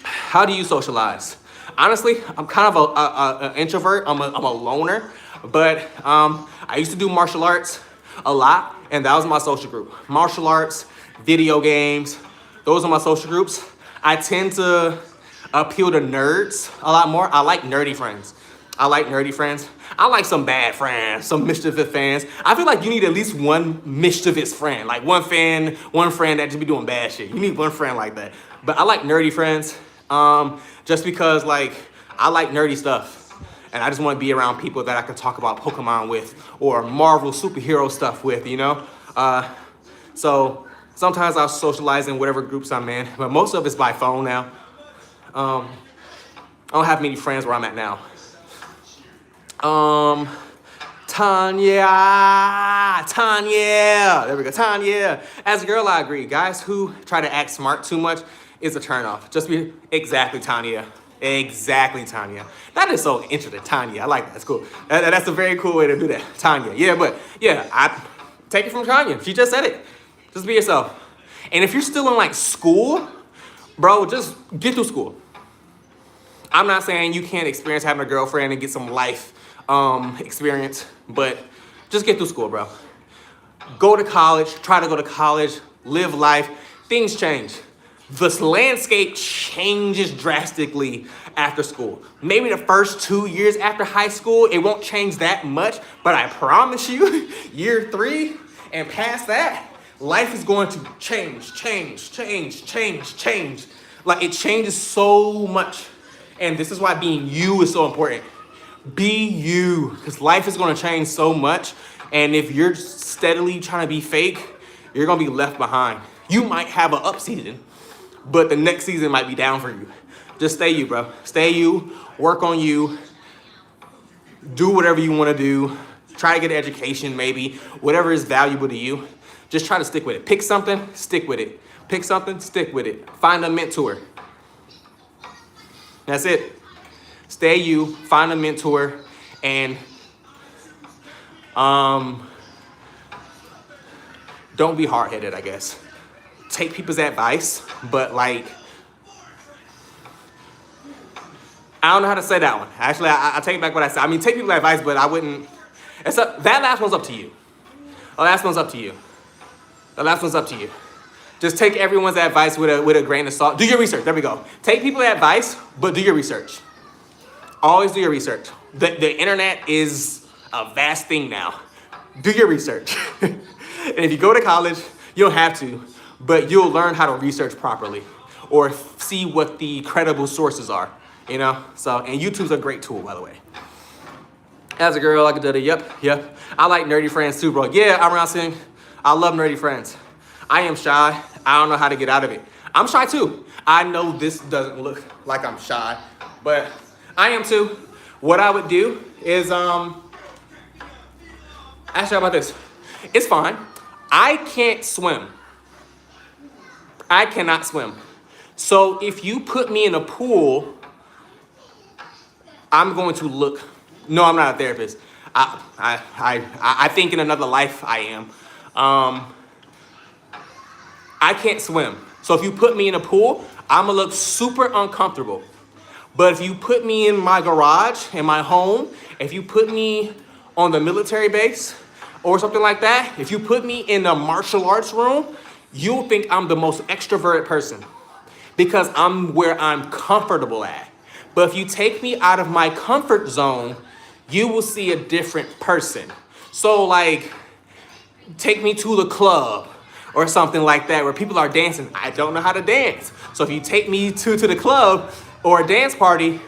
How do you socialize? Honestly, I'm kind of an introvert. I'm a loner, but I used to do martial arts a lot, and that was my social group. Martial arts, video games, those are my social groups. I tend to appeal to nerds a lot more. I like nerdy friends. I like some bad friends, some mischievous fans. I feel like you need at least one mischievous friend, like one friend that just be doing bad shit. You need one friend like that. But I like nerdy friends, just because like I like nerdy stuff. And I just want to be around people that I can talk about Pokemon with or Marvel superhero stuff with, So sometimes I'll socialize in whatever groups I'm in, but most of it's by phone now. I don't have many friends where I'm at now. Tanya, there we go, Tanya. As a girl, I agree. Guys who try to act smart too much is a turnoff. Just be exactly Tanya. That is so interesting, Tanya. I like that. That's cool. That's a very cool way to do that, Tanya. I take it from Tanya. She just said it. Just be yourself. And if you're still in like school, bro, just get through school. I'm not saying you can't experience having a girlfriend and get some life experience, but just get through school, bro. Go to college, try to go to college, live life. Things change. The landscape changes drastically after school. Maybe the first 2 years after high school, it won't change that much, but I promise you, year 3 and past that, life is going to change. Like it changes so much. And this is why being you is so important. Be you, because life is going to change so much. And if you're steadily trying to be fake, you're going to be left behind. You might have an up season, but the next season might be down for you. Just stay you, bro. Stay you, work on you, do whatever you want to do. Try to get an education, maybe, whatever is valuable to you. Just try to stick with it. Pick something, stick with it. Pick something, stick with it. Find a mentor. That's it. Stay you, find a mentor, and don't be hard-headed, I guess. Take people's advice, but like, I don't know how to say that one. Actually, I take back what I said. I mean, take people's advice, but I wouldn't. That last one's up to you. The last one's up to you. The last one's up to you. Just take everyone's advice with a grain of salt. Do your research. There we go. Take people's advice, but do your research. Always do your research. The internet is a vast thing now. Do your research. And if you go to college, you don't have to, but you'll learn how to research properly or see what the credible sources are, you know? So, and YouTube's a great tool, by the way. As a girl, I could do the yep. I like nerdy friends too, bro. Yeah, I'm Rossin. I love nerdy friends. I am shy. I don't know how to get out of it. I'm shy too. I know this doesn't look like I'm shy, but I am too. What I would do is, actually, how about this? It's fine. I can't swim. I cannot swim. So if you put me in a pool, I'm going to look. No, I'm not a therapist. I think in another life I am. I can't swim. So if you put me in a pool, I'm gonna look super uncomfortable. But if you put me in my garage, in my home, if you put me on the military base or something like that, if you put me in a martial arts room, you'll think I'm the most extroverted person because I'm where I'm comfortable at. But if you take me out of my comfort zone, you will see a different person. So like, take me to the club or something like that where people are dancing. I don't know how to dance. So if you take me to the club or a dance party,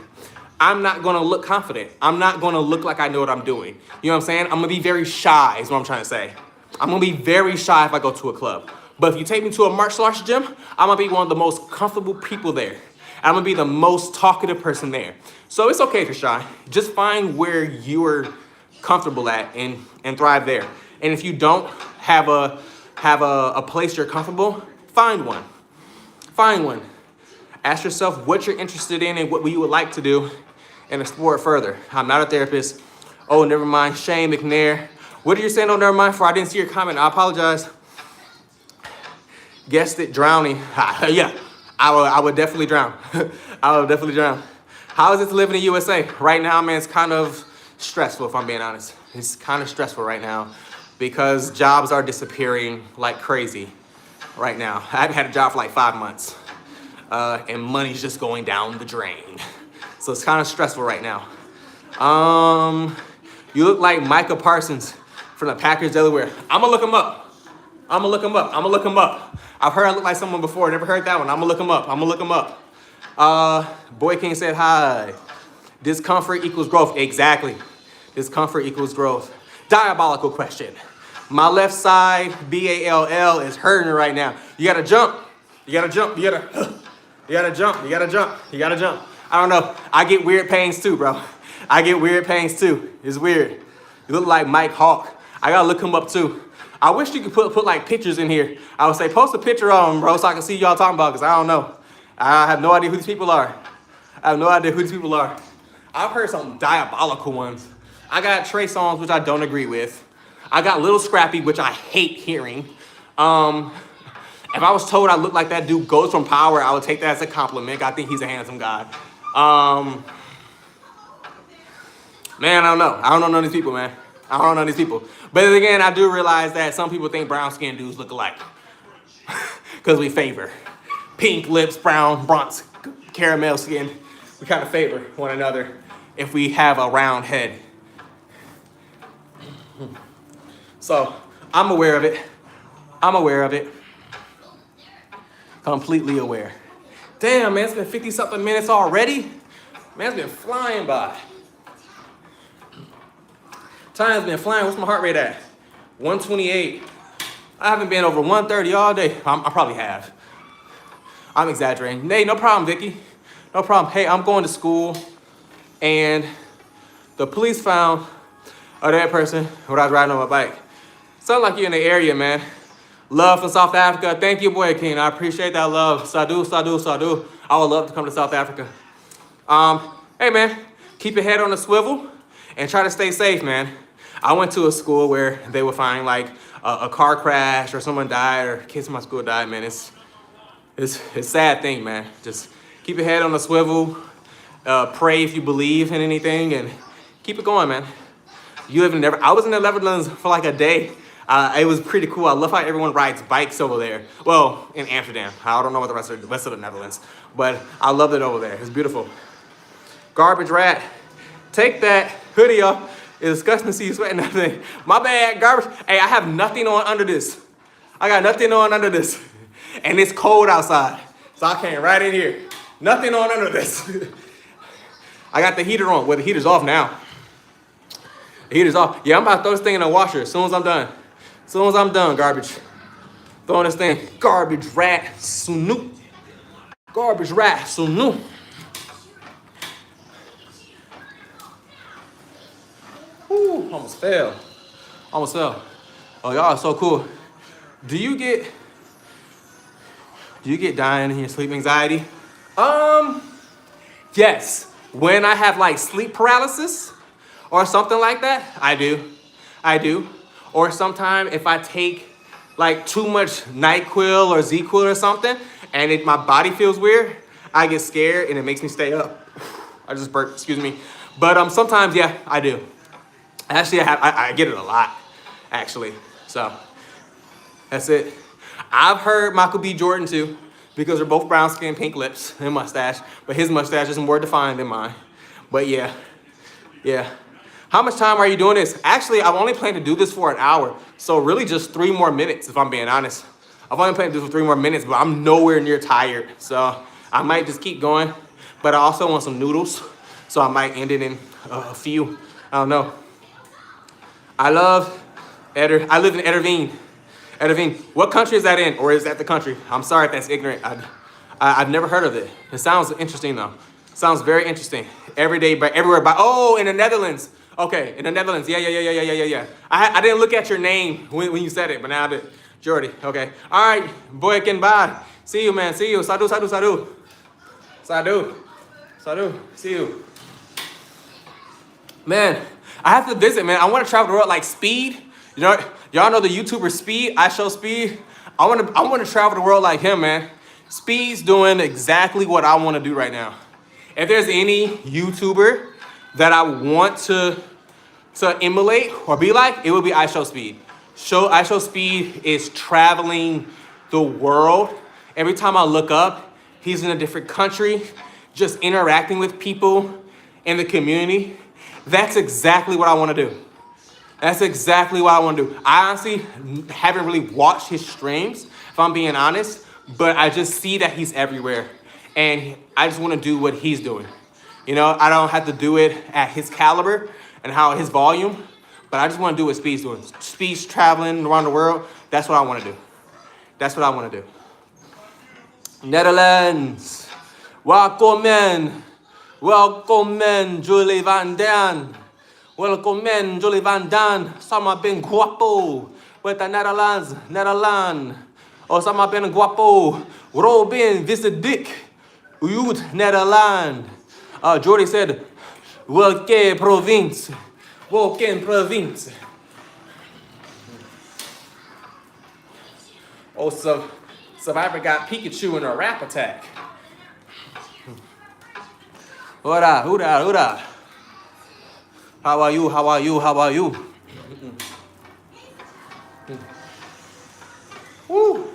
I'm not gonna look confident. I'm not gonna look like I know what I'm doing. You know what I'm saying? I'm gonna be very shy is what I'm trying to say. I'm gonna be very shy if I go to a club. But if you take me to a martial arts gym, I'm gonna be one of the most comfortable people there. I'm gonna be the most talkative person there. So it's okay if you're shy. Just find where you're comfortable at and thrive there. And if you don't have a place you're comfortable, find one. Find one. Ask yourself what you're interested in and what you would like to do and explore it further. I'm not a therapist. Oh, never mind. Shane McNair. What are you saying? Oh, never mind. For I didn't see your comment. I apologize. Guessed it, drowning. Yeah, I would definitely drown. I would definitely drown. How is it to live in the USA? Right now, man, it's kind of stressful, if I'm being honest. It's kind of stressful right now because jobs are disappearing like crazy right now. I haven't had a job for like 5 months. And money's just going down the drain. So it's kind of stressful right now. You look like Micah Parsons from the Packers, Delaware. I'm gonna look him up. I'm gonna look him up. I've heard I look like someone before. Never heard that one. I'm gonna look him up. Boy King said hi. Discomfort equals growth. Exactly. Discomfort equals growth. Diabolical question. My left side, BALL, is hurting right now. You gotta jump. You gotta jump. I don't know. I get weird pains too, bro. It's weird. You look like Mike Hawk. I gotta look him up too. I wish you could put like pictures in here. I would say post a picture of him, bro, so I can see y'all talking about, because I don't know. I have no idea who these people are. I've heard some diabolical ones. I got Trey Songz, which I don't agree with. I got Little Scrappy, which I hate hearing. If I was told I looked like that dude Ghost from Power, I would take that as a compliment. I think he's a handsome guy. Man, I don't know. I don't know none of these people, man. But then again, I do realize that some people think brown-skinned dudes look alike. Because we favor pink lips, brown, bronze, caramel skin. We kind of favor one another if we have a round head. So, I'm aware of it. Completely aware. Damn, man, it's been 50-something minutes already. Man, it's been flying by. Time's been flying. What's my heart rate at? 128. I haven't been over 130 all day. I probably have. I'm exaggerating. Hey, no problem, Vicky. No problem. Hey, I'm going to school, and the police found a dead person when I was riding on my bike. Sound like you're in the area, man. Love from South Africa. Thank you, boy, King. I appreciate that love. Sadu, sadu, sadu. I would love to come to South Africa. Hey, man, keep your head on a swivel and try to stay safe, man. I went to a school where they would find like a car crash or someone died or kids in my school died, man. It's a sad thing, man. Just keep your head on a swivel. Pray if you believe in anything and keep it going, man. You live in I was in the Netherlands for like a day. It was pretty cool. I love how everyone rides bikes over there. Well, in Amsterdam. I don't know what the rest of the Netherlands, but I loved it over there. It's beautiful. Garbage rat. Take that hoodie off. It's disgusting to see you sweating that thing. My bad, garbage. Hey, I have nothing on under this. I got nothing on under this. And it's cold outside. So I came right in here. Nothing on under this. I got the heater on. Well, the heater's off now. The heater's off. Yeah, I'm about to throw this thing in the washer as soon as I'm done. As soon as I'm done, garbage. Throwing this thing. Garbage rat sunu. Garbage rat sunu. Ooh, almost fell. Almost fell. Oh, y'all are so cool. Do you get dying in your sleep anxiety? Yes. When I have like sleep paralysis or something like that, I do. Or sometimes if I take like too much NyQuil or ZQuil or something and my body feels weird, I get scared and it makes me stay up. I just burped, excuse me. But sometimes, yeah, I do. Actually, I get it a lot, actually. So that's it. I've heard Michael B. Jordan too, because they're both brown skin, pink lips, and mustache. But his mustache is more defined than mine. But yeah. How much time are you doing this? Actually, I've only planned to do this for an hour. So really just 3 more minutes, if I'm being honest. I've only planned to do this for 3 more minutes, but I'm nowhere near tired. So I might just keep going. But I also want some noodles. So I might end it in a few. I don't know. I live in Ederveen. Ederveen. What country is that in? Or is that the country? I'm sorry if that's ignorant. I've never heard of it. It sounds interesting though. Sounds very interesting. Every day, but everywhere. Oh, in the Netherlands. Okay, in the Netherlands. Yeah. I didn't look at your name when you said it, but now I did. Jordy. Okay. All right, boy, can bye. See you, man. See you. Sadu, sadu, sadu. Sadu. Sadu. See you. Man, I have to visit, man. I want to travel the world like Speed. You know, y'all know the YouTuber Speed. I show Speed. I want to travel the world like him, man. Speed's doing exactly what I want to do right now. If there's any YouTuber that I want to emulate or be like, it would be I Show Speed. I Show Speed is traveling the world. Every time I look up, he's in a different country, just interacting with people in the community. That's exactly what I want to do. That's exactly what I want to do. I honestly haven't really watched his streams, if I'm being honest, but I just see that he's everywhere. And I just want to do what he's doing. You know, I don't have to do it at his caliber and his volume, but I just want to do what Speed's doing. Speed's traveling around the world. That's what I want to do. That's what I want to do. Netherlands. Welcome in. Welcome in, Julie Van Dan. Welcome in, Julie Van Dan. Sama ben guapo. With the Netherlands. Oh, sama ben guapo. Robin, visit Dick. Uit Nederland. Jordy said, welke province. Welke province. Oh, Survivor got Pikachu in a rap attack. Hoorah. How are you? Woo. Oh.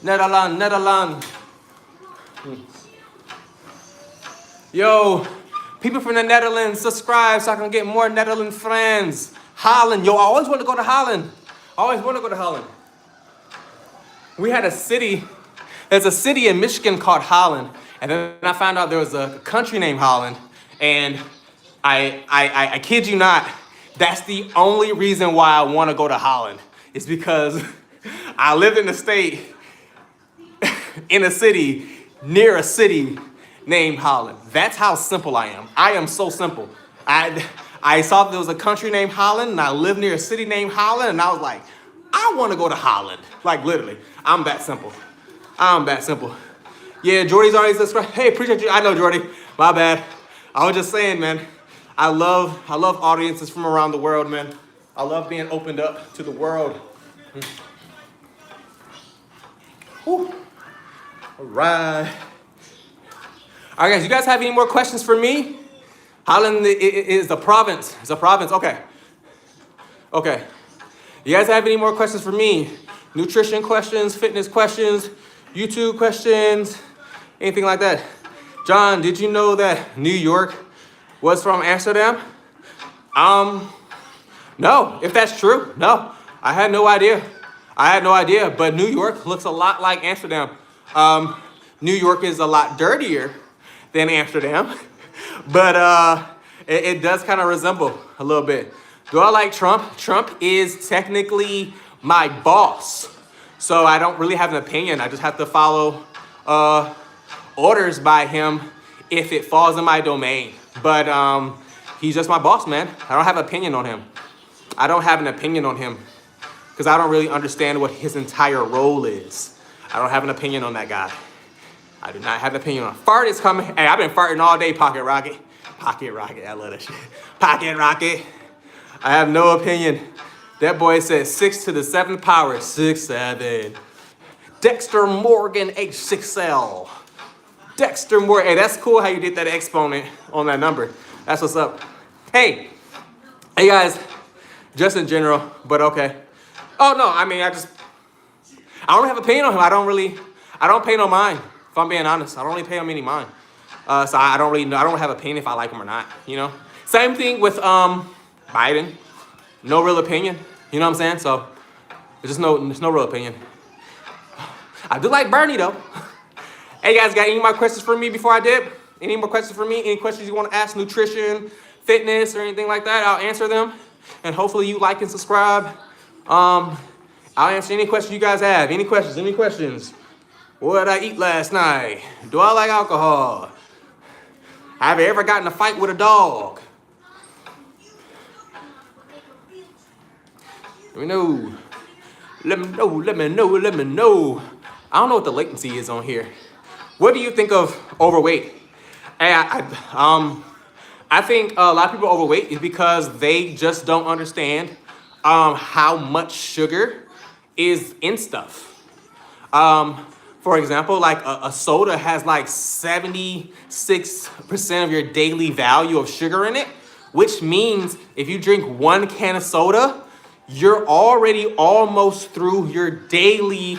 Netherlands. Yo, people from the Netherlands, subscribe so I can get more Netherlands friends. Holland, yo, I always want to go to Holland. We had there's a city in Michigan called Holland, and then I found out there was a country named Holland, and I kid you not, That's the only reason why I want to go to Holland. It's because I lived in a state, in a city, near a city named Holland. That's how simple I am. I am so simple. I saw there was a country named Holland, and I lived near a city named Holland, and I was like, I want to go to Holland. Like, literally, I'm that simple. I'm that simple. Yeah, Jordy's already subscribed. Hey, appreciate you. I know, Jordy. My bad. I was just saying, man. I love audiences from around the world, man. I love being opened up to the world. Whew. All right. All right, guys. You guys have any more questions for me? Holland is a province. It's a province. Okay. Okay. You guys have any more questions for me? Nutrition questions, fitness questions, YouTube questions, anything like that? John, did you know that New York was from Amsterdam? No. If that's true, no. I had no idea. But New York looks a lot like Amsterdam. New York is a lot dirtier than Amsterdam, but it does kind of resemble a little bit. Do I like Trump? Trump is technically my boss, so I don't really have an opinion. I just have to follow orders by him if it falls in my domain. But he's just my boss, man. I don't have an opinion on him. Because I don't really understand what his entire role is. I don't have an opinion on that guy. I do not have an opinion on him. Fart is coming. Hey, I've been farting all day, Pocket Rocket. Pocket Rocket, I love that shit. Pocket Rocket. I have no opinion. That boy says 6 to the 7th power, 6, 7. Dexter Morgan, H6L. Dexter Morgan. Hey, that's cool how you did that exponent on that number. That's what's up. Hey guys, just in general, but okay. Oh no, I mean, I don't have an opinion on him. I don't pay no mind, if I'm being honest. I don't really pay him any mind. So I don't have an opinion if I like him or not, you know? Same thing with Biden. No real opinion, you know what I'm saying? So there's no real opinion. I do like Bernie though. Hey guys, got any more questions for me before I dip? Any more questions for me? Any questions you want to ask, nutrition, fitness, or anything like that? I'll answer them. And hopefully you like and subscribe. I'll answer any questions you guys have. Any questions? What did I eat last night? Do I like alcohol? Have you ever gotten in a fight with a dog? Let me know. Let me know. I don't know what the latency is on here. What do you think of overweight? Hey, I think a lot of people overweight is because they just don't understand how much sugar is in stuff. For example, like a soda has like 76% of your daily value of sugar in it, which means if you drink 1 can of soda, you're already almost through your daily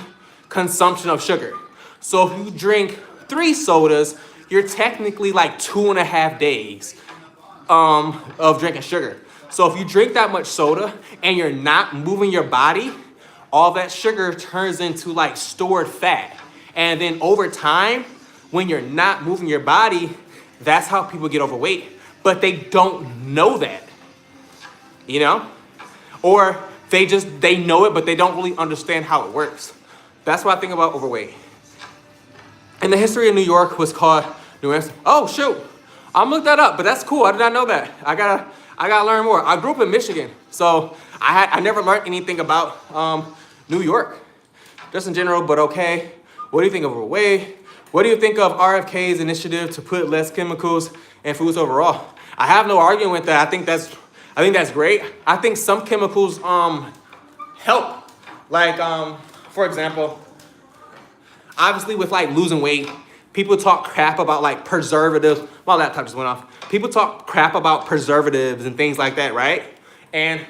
consumption of sugar. So if you drink 3 sodas, you're technically like 2.5 days of drinking sugar. So if you drink that much soda and you're not moving your body, all that sugar turns into like stored fat. And then over time, when you're not moving your body, that's how people get overweight. But they don't know that, you know? Or they know it, but they don't really understand how it works. That's what I think about overweight. And the history of New York was called New Amsterdam. Oh, shoot. I'm look that up, but that's cool. I did not know that. I gotta learn more. I grew up in Michigan, so I never learned anything about New York, just in general, but okay. What do you think of overweight? What do you think of RFK's initiative to put less chemicals in foods overall? I have no argument with that. I think that's great. I think some chemicals help. Like for example, obviously with like losing weight, people talk crap about like preservatives. My laptop just went off. People talk crap about preservatives and things like that, right? And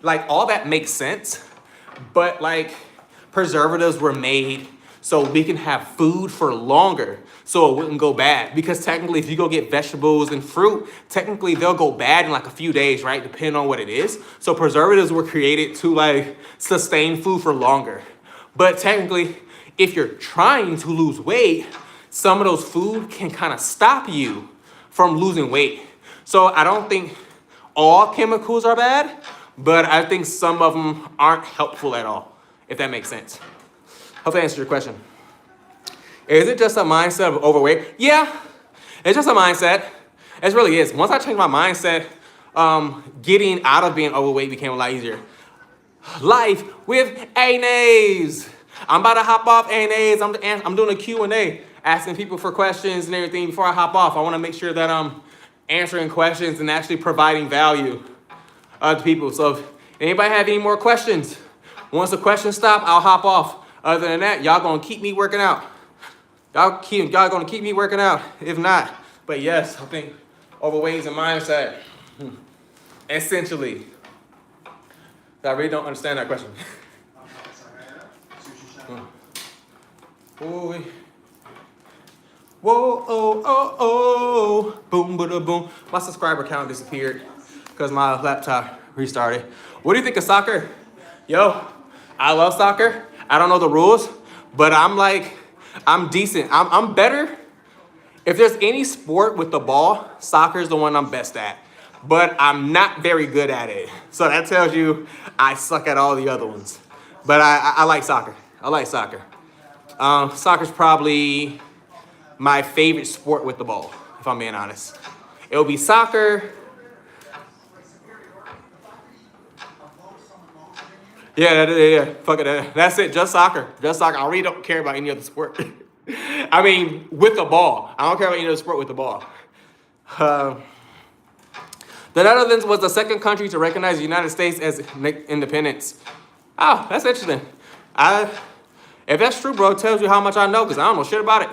like all that makes sense, but like preservatives were made so we can have food for longer, so it wouldn't go bad. Because technically, if you go get vegetables and fruit, technically they'll go bad in like a few days, right? Depending on what it is. So preservatives were created to like sustain food for longer. But technically, if you're trying to lose weight, some of those food can kind of stop you from losing weight. So I don't think all chemicals are bad, but I think some of them aren't helpful at all, if that makes sense. Hope that answers your question. Is it just a mindset of overweight? Yeah, it's just a mindset. It really is. Once I changed my mindset, getting out of being overweight became a lot easier. Life with A-Nays. I'm about to hop off A&A's. I'm doing a Q&A, asking people for questions and everything before I hop off. I want to make sure that I'm answering questions and actually providing value to people. So if anybody have any more questions, once the questions stop, I'll hop off. Other than that, y'all gonna keep me working out. Y'all gonna keep me working out. If not, but yes, I think overweight is a mindset. Essentially. I really don't understand that question. Whoa, oh, boom, boom, boom. My subscriber count disappeared because my laptop restarted. What do you think of soccer? Yo, I love soccer. I don't know the rules, but I'm decent. I'm better. If there's any sport with the ball, soccer is the one I'm best at. But I'm not very good at it. So that tells you I suck at all the other ones. But I like soccer. I like soccer. Soccer's probably my favorite sport with the ball, if I'm being honest. It'll be soccer. Yeah, fuck it. That's it, just soccer. Just soccer. I really don't care about any other sport. I mean, with the ball. I don't care about any other sport with the ball. The Netherlands was the second country to recognize the United States as independence. Oh, that's interesting. If that's true, bro, it tells you how much I know, because I don't know shit about it.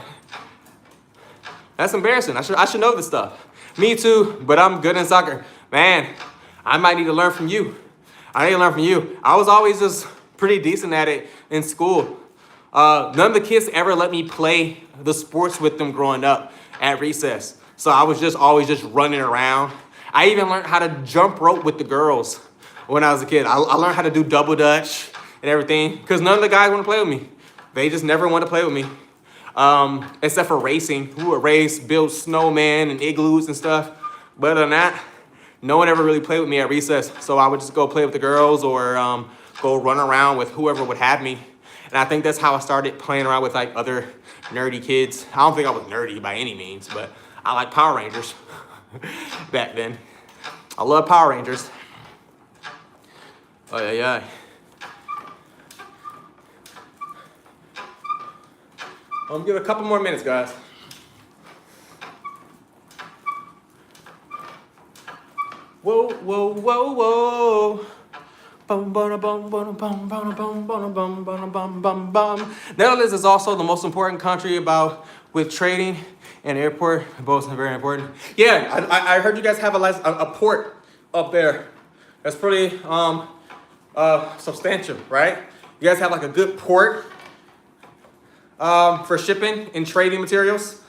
That's embarrassing. I should know this stuff. Me too, but I'm good in soccer. Man, I might need to learn from you. I need to learn from you. I was always just pretty decent at it in school. None of the kids ever let me play the sports with them growing up at recess. So I was just always just running around. I even learned how to jump rope with the girls when I was a kid. I learned how to do double dutch and everything because none of the guys want to play with me. They just never want to play with me. Except for racing. We would race, build snowmen and igloos and stuff. But other than that, no one ever really played with me at recess. So I would just go play with the girls or go run around with whoever would have me. And I think that's how I started playing around with like other nerdy kids. I don't think I was nerdy by any means, but I like Power Rangers back then. I love Power Rangers. Oh, yeah. I'm gonna give it a couple more minutes, guys. Whoa, whoa, whoa, whoa. Netherlands is also the most important country with trading and airport. Both are very important. Yeah, I heard you guys have a port up there. That's pretty substantial, right? You guys have like a good port for shipping and trading materials.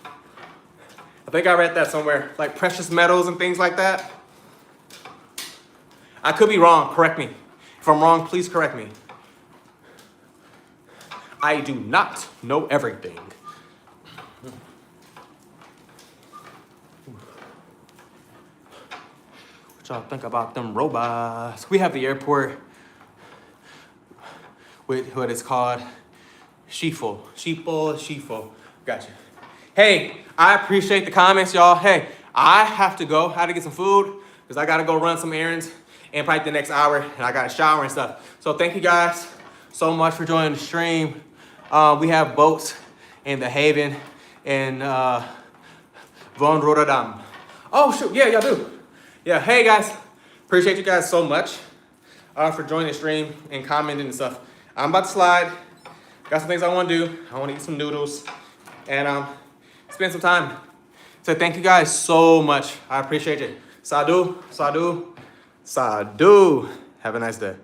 I think I read that somewhere, like precious metals and things like that. I could be wrong, correct me. If I'm wrong, please correct me. I do not know everything. What y'all think about them robots? We have the airport with what it's called Schiphol. Gotcha. Hey, I appreciate the comments, y'all. Hey, I have to go. I had to get some food because I got to go run some errands and probably the next hour, and I got to shower and stuff. So thank you guys so much for joining the stream. We have boats in the Haven in Van Rotterdam. Oh, shoot. Yeah, y'all do. Yeah, hey, guys. Appreciate you guys so much for joining the stream and commenting and stuff. I'm about to slide. Got some things I want to do. I want to eat some noodles and spend some time. So thank you guys so much. I appreciate it. Sadu. Have a nice day.